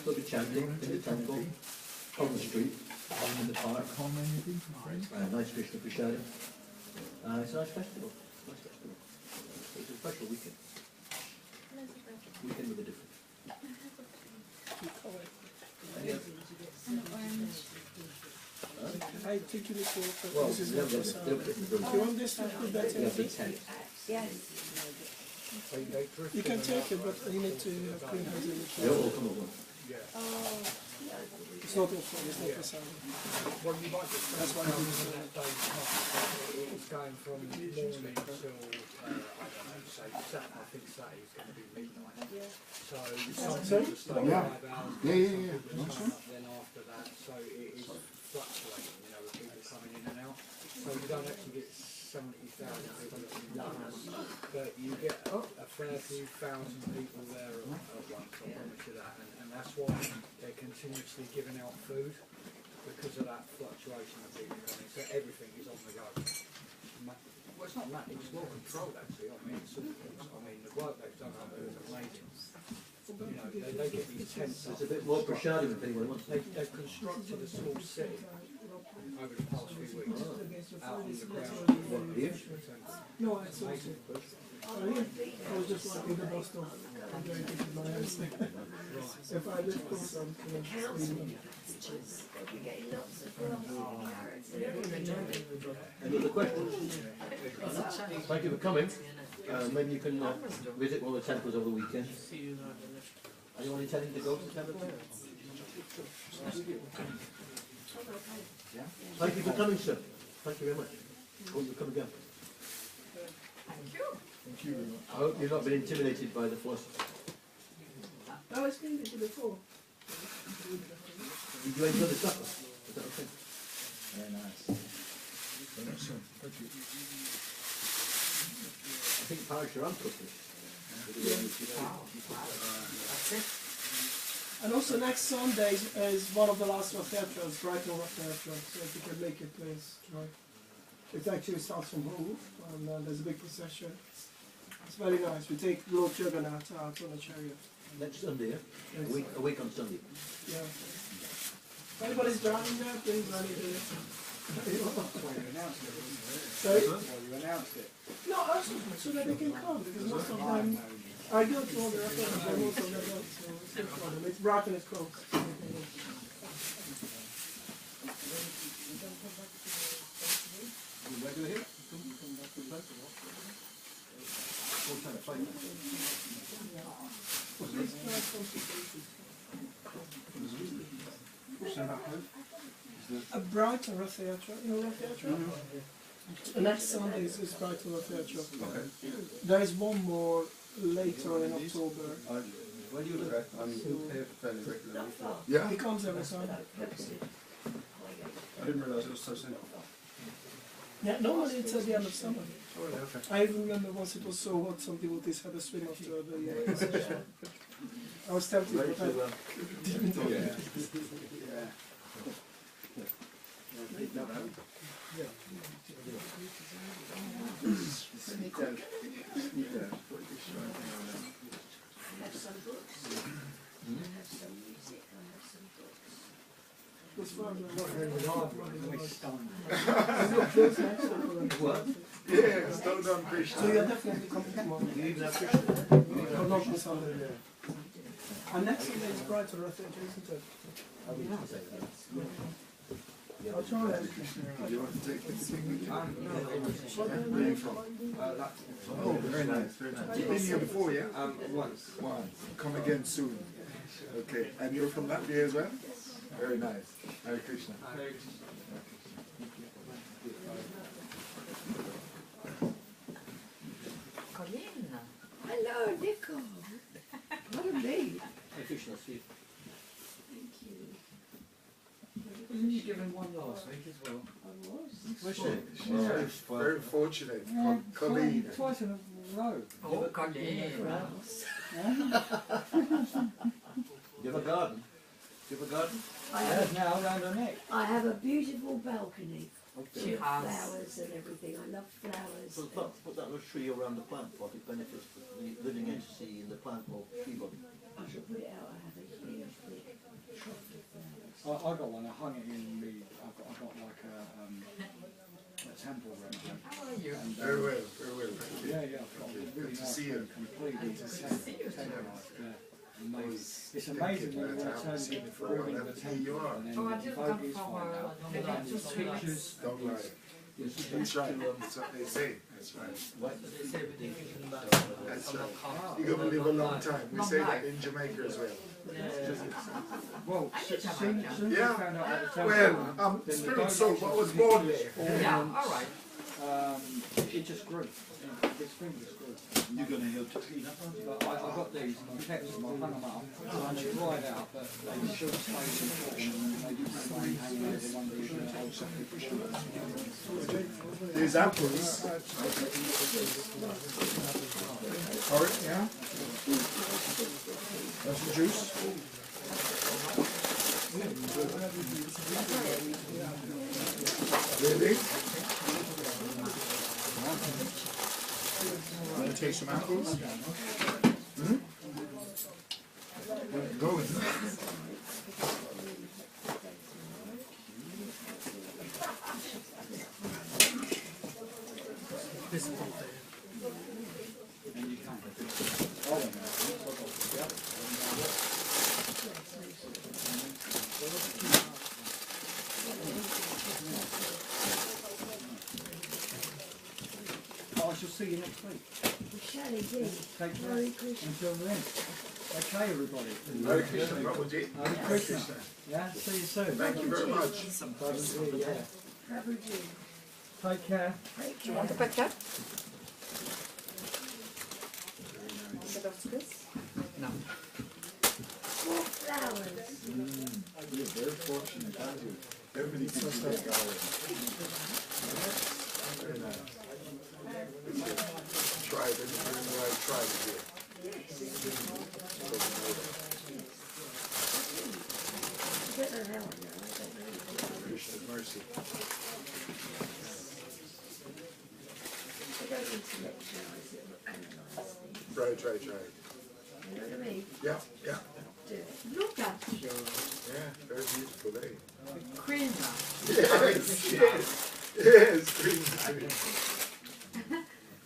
There'll be chanting in the temple, on the street, in the park. Nice Krishna Prashadam. It's a nice festival. It's a special weekend. Weekend with a difference. I take you this water. Well, This is they'll not get for it. sound. They'll get it. Do you want this to put that in? Yes. You can take it, but you need to have clean hands in the They'll all come at once. Oh. It's not for sound, it's not for sound. Well, you might get That's why I do this. it's going from morning till, I don't know, say, Saturday, I think Saturday is going to be midnight. So some people stay 5 hours, some people turn up then after that, so it is fluctuating, with people coming in and out. So you don't actually get 70,000 people in once, but you get a fair few thousand people there at once, I promise you that, and that's why they're continuously giving out food, because of that fluctuation of people coming, so everything is on the go. Well, it's not that, it's well controlled actually. The work they've done up there is amazing. They get these tents up. It's a bit more prashadam if anyone wants. They've constructed a small city over the past few weeks out on the ground. What, here? No, it's amazing. I was just like in the bus stop. I'm very good with my hands. If I lift close, I'm going to Any other questions? Thank you for coming. Maybe you can visit one of the temples over the weekend. Anyone intending to go to the temple? Thank you for coming, sir. Thank you very much. Hope you'll come again. Thank you. Thank you very much. I hope you've not been intimidated by the philosophy. No, it's been before. Did you enjoy the supper? Was that okay? Very nice. Very nice, sir. Thank you. I think Parashuram cooked it. That's it. And also next Sunday is one of the last Rath Yatras, Brighton Rath Yatra, so if you can make it, please try. It actually starts from Hove, and there's a big procession. It's very nice. We take Lord Jagannath out on a chariot. Next Sunday, yeah? A week on Sunday. Yeah. If anybody's driving there, please run it in. Well, you announced it, wasn't it? Sorry? Well, you announced it. No, so that they can come, because most of them, I go to all the restaurants, but most of them don't, so it's good for them. It's bright and it's close. A Brighton Roth Theatre, you know Roth Theatre? Next Sunday is Brighton Roth Theatre. There is one more later in October. Where do you live? I'm here fairly regularly. Yeah? He comes every Sunday. I didn't realise it was so soon. Yeah, normally it's at the end of summer. Oh, yeah, okay. I remember once it was so hot, some people just had a swim after the session. I was tempted, but I didn't. I have some books. I have some music. I have some books. It's fun. What? Yeah, still done Krishna. So you're definitely coming tomorrow. You even have Christian? Or not on Sunday. And next Sunday is Brighton Roth Theatre, isn't it? I'll try that. Do you want to take the thing with you? Where are you from? Oh, very nice, very nice. You've been here before, yeah? Once. Once. Come again soon. Okay, and you're from Latvia as well? Very nice. Hare Krishna. Colin. Hello, Nicole. Pardon me. Hare Krishna, Steve. Thank you. Wasn't you given one last week as well? I was. Was she? She's very fortunate. Colleen. Twice in a row. Oh, Colin. Do you have a garden? Do you have a garden? I There's have, now round her neck. I have a beautiful balcony. She With has. flowers and everything. I love flowers. Put that little tree around the plant pot. It benefits the living entity in the plant or tree body. I shall put it out. I have a huge big trough of flowers. I got one. I hung it in the. I got like a temple around it. How are you? And, Very well, very well. Yeah, yeah. I've got a really Good to nice see you. completely Good to see you. temple-like, yeah. Amazing. It's Thinking amazing when you about want it. to I haven't turn seen it it for a while. into a Here temple. you are. And then Oh, I the didn't devotees come find for out. maybe And just the 2 weeks. pictures. Don't lie. That's right. That's what they say. That's right. They say everything thinking about That's right. You're going to live a long time. We say that in Jamaica as well. Well, soon as we Yeah. found out at the temple, Well, then the spirit soul, donations I was of born pictures, there. Yeah, ornaments, alright. it just grew. Its fingers grew. You're going to help to clean up, aren't you? But I got these and I kept them, I hung them up, and they dried out, but they still stayed important, and they didn't stay hanging over one of these old septic. These apples. Orange, yeah? That's the juice. Really? Want to take some apples? Hmm? Go with that. This one there. And you can't. Oh, I shall see you next week. We shall indeed. Take care. Merry Christmas. Until then. Okay, everybody. Hare Krishna, Prabhuji. Hare Krishna. Yeah, see you soon. Thank you very much. Prabhuji, yeah. Prabhuji. Take care. Take Do you want a care. picture? No. More flowers. You're very fortunate, aren't you? Everybody thinks you get going. Very nice. Try it, and I tried it here. I don't know how I know. I don't know. Krishna's mercy. I don't need to lecture. I sit and analyse things. Right. You know what I mean? Yeah, yeah. Do it. Look at you. Yeah, very beautiful, eh? Queen. Yes, yes, yes, green.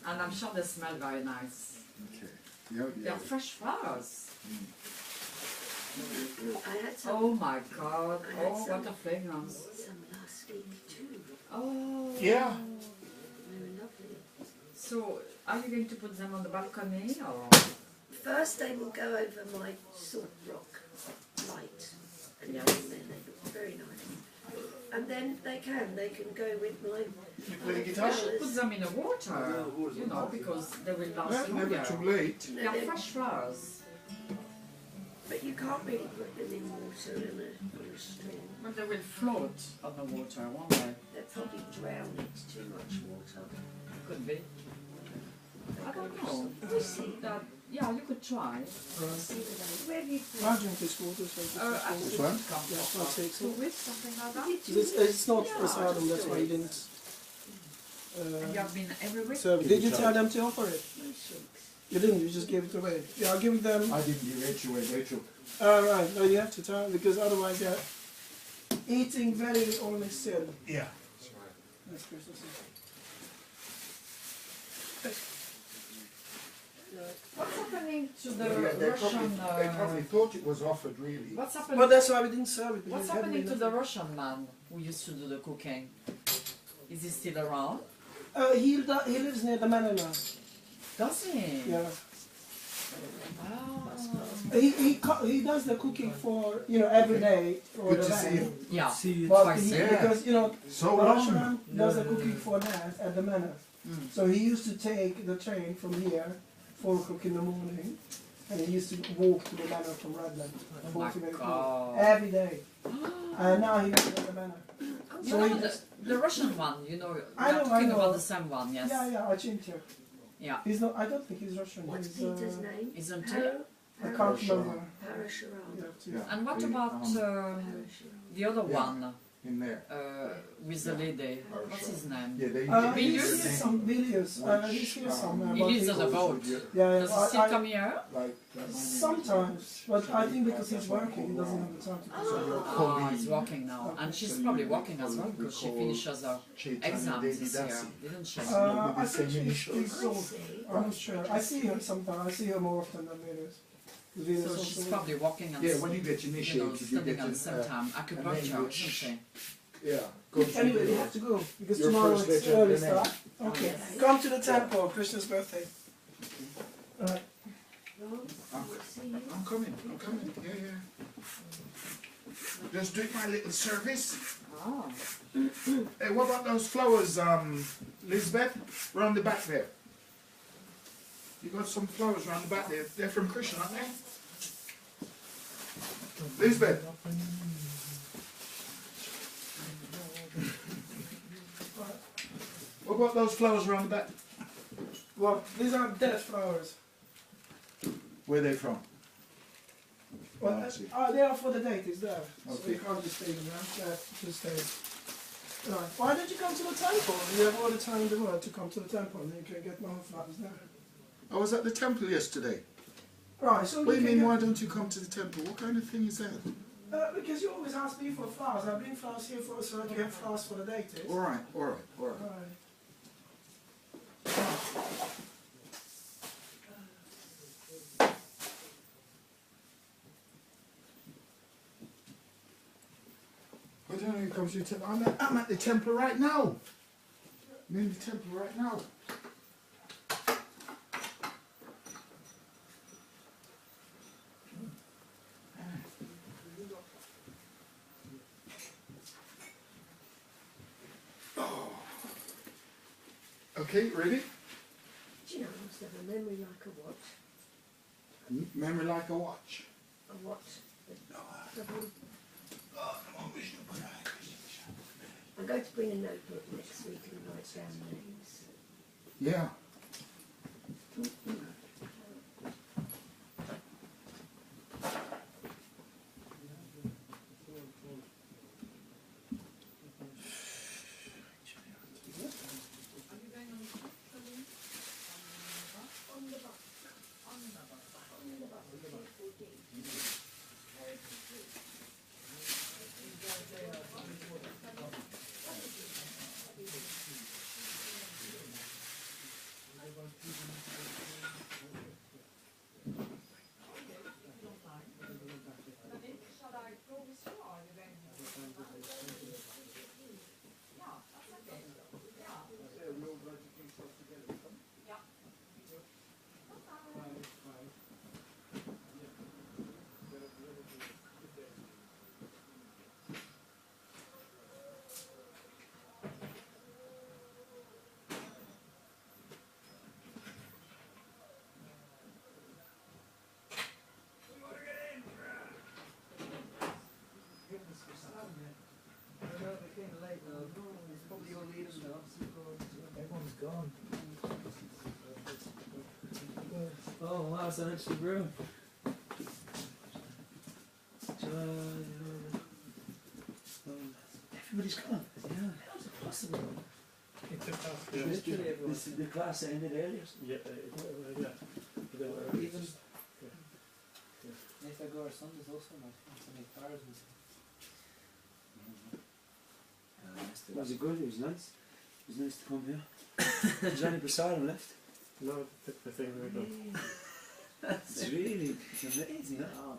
And I'm sure they smell very nice. Okay. Yeah, They're fresh flowers. I had some. Oh my god. I had Oh, some- what a fragrance. Some last week too. Oh. Yeah. They were lovely. So, are you going to put them on the balcony or? First they will go over my salt rock light. And Yes. then they look very nice. And then they can go with my play You guitar? should put them in the water, you know, because they will last Well, never longer. too late. They are fresh flowers. But you can't really put them in water in a stream. But they will float on the water, won't they? They'll probably drown it, too much water. Could be. I don't know. We'll see. That, yeah, you could try. Where have you I drink this water, so it's I just think one? it comes Yeah, off I'll of take some. 2 weeks, something like that. It's not Yeah. asylum, that's why you didn't. And you have been every week? So did you tell them to offer it? You didn't, you just gave it away. Yeah, I'll give them. I didn't give Rachel away, Rachel. Right, no, you have to tell because otherwise they're eating very only sin. Yeah. That's Christmas. What's happening to the They Russian... probably thought it was offered, really. What's happening? Well, that's why we didn't serve it. because What's it hadn't happening to been the Russian man who used to do the cooking? Is he still around? He lives near the manor now. Does he? Yeah. Ah. He does the cooking for every day for Good the to see land. you. Yeah. See you But twice. he, Yeah. because So the long. Russian does the cooking for that at the manor. Mm. So he used to take the train from here, 4 o'clock in the morning, and he used to walk to the manor from Redland. Oh my 40 minutes God. walk, every day. And now he lives at the manor. You So know he the Russian one, you know, I you're know, talking I know. about the same one, yes. Yeah, I changed here. Yeah. He's not. I don't think he's Russian. What's he's, Peter's name? Isn't he? I can't remember. Parashuram. Yeah. And what about the other one In there. with the lady? What's his name? Yeah, they He's Bilius? here Bilius. He's here somewhere. He but lives on a boat. Yeah, Does he still come here? sometimes, but I think because he's working, he doesn't have the time to do Ah, he's working now. And she's probably working as well because she finishes her exams this year, didn't she? I think she's so. I'm not sure. I see her sometimes. I see her more often than Bilius. So she's probably working on Yeah, when you get initiated, you studying get at the same time. a Acupuncture, isn't language. she? Yeah. Anyway, we have to go because Your tomorrow first it's letter early of the name. start. Okay, come to the temple. Krishna's birthday. Alright. I'm coming. Yeah, yeah. Just doing my little service. Oh. Hey, what about those flowers, Lisbeth? Round the back there. You got some flowers round the back there. They're from Krishna, aren't they? Lisbeth. What about those flowers round the back? Well, these are dead flowers. Where are they from? Well, I see. they are for the deities there. So Okay. you can't just leave them there. Just stay. Right. Why don't you come to the temple? You have all the time in the world to come to the temple and you can get more flowers there. I was at the temple yesterday. Right, so What do you mean, get, why don't you come to the temple? What kind of thing is that? because you always ask me for flowers. I bring flowers here so that you have flowers for the deities. Alright. Right. I don't know who comes to the temple. I'm at the temple right now. I'm in the temple right now. Oh. Okay, ready? Do you know, I must have a memory like a watch. Memory like a watch. A watch. I'm going to bring a notebook next week and write down names. Yeah. Oh wow, it's an empty room. Everybody's gone. Yeah. How's it possible? Literally everyone. This is the class that ended earlier. Yeah, yeah. Even if I go or son, there's also like so many cars and stuff. Was it good? It was nice. It was nice to come here. Johnny Prasadam left. No, the thing we done. It's really it's amazing. Huh?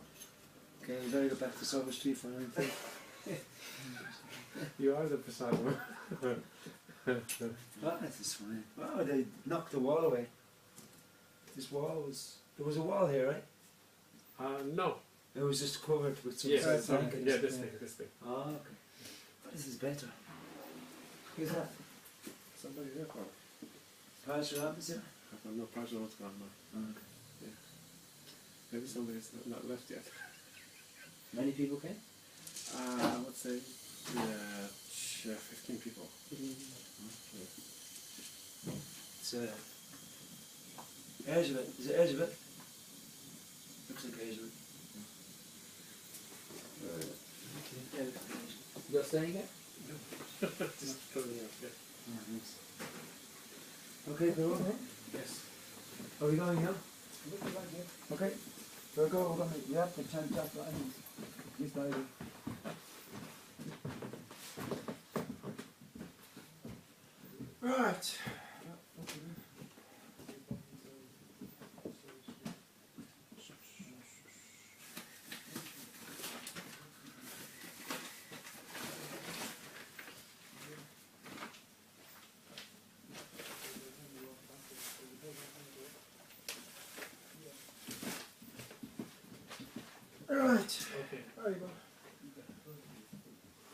Okay, we gotta go back to Silver Street for another thing. You are the Prasadam. Oh, that's fine. Oh, they knocked the wall away. This wall was... There was a wall here, right? No. It was just covered with some Yeah, sort of blankets. yeah, this thing. Oh, okay. But this is better. Who's that? Somebody there for Pastor Adams here? no Pastor Adams gone now. Oh, okay. Yeah. Maybe somebody's not left yet. Many people came? I would say 15 people. It's Elizabeth. Is it Elizabeth? Looks like Elizabeth. Okay. You got staying yet? Just pulling out, yeah. Yeah, thanks. Okay, go on. Yes. Are we going now? Okay. We're going. We have to change that for any. This lady. Right. Right. Okay. There you go.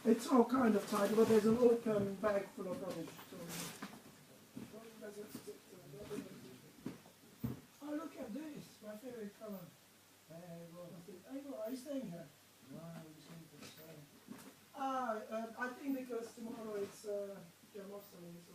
It's all kind of tidy, but there's an open bag full of rubbish. So oh, look at this. My favorite color. Hey, are you staying here? No, I'm just going to say. I think because tomorrow it's Jam Off, so it was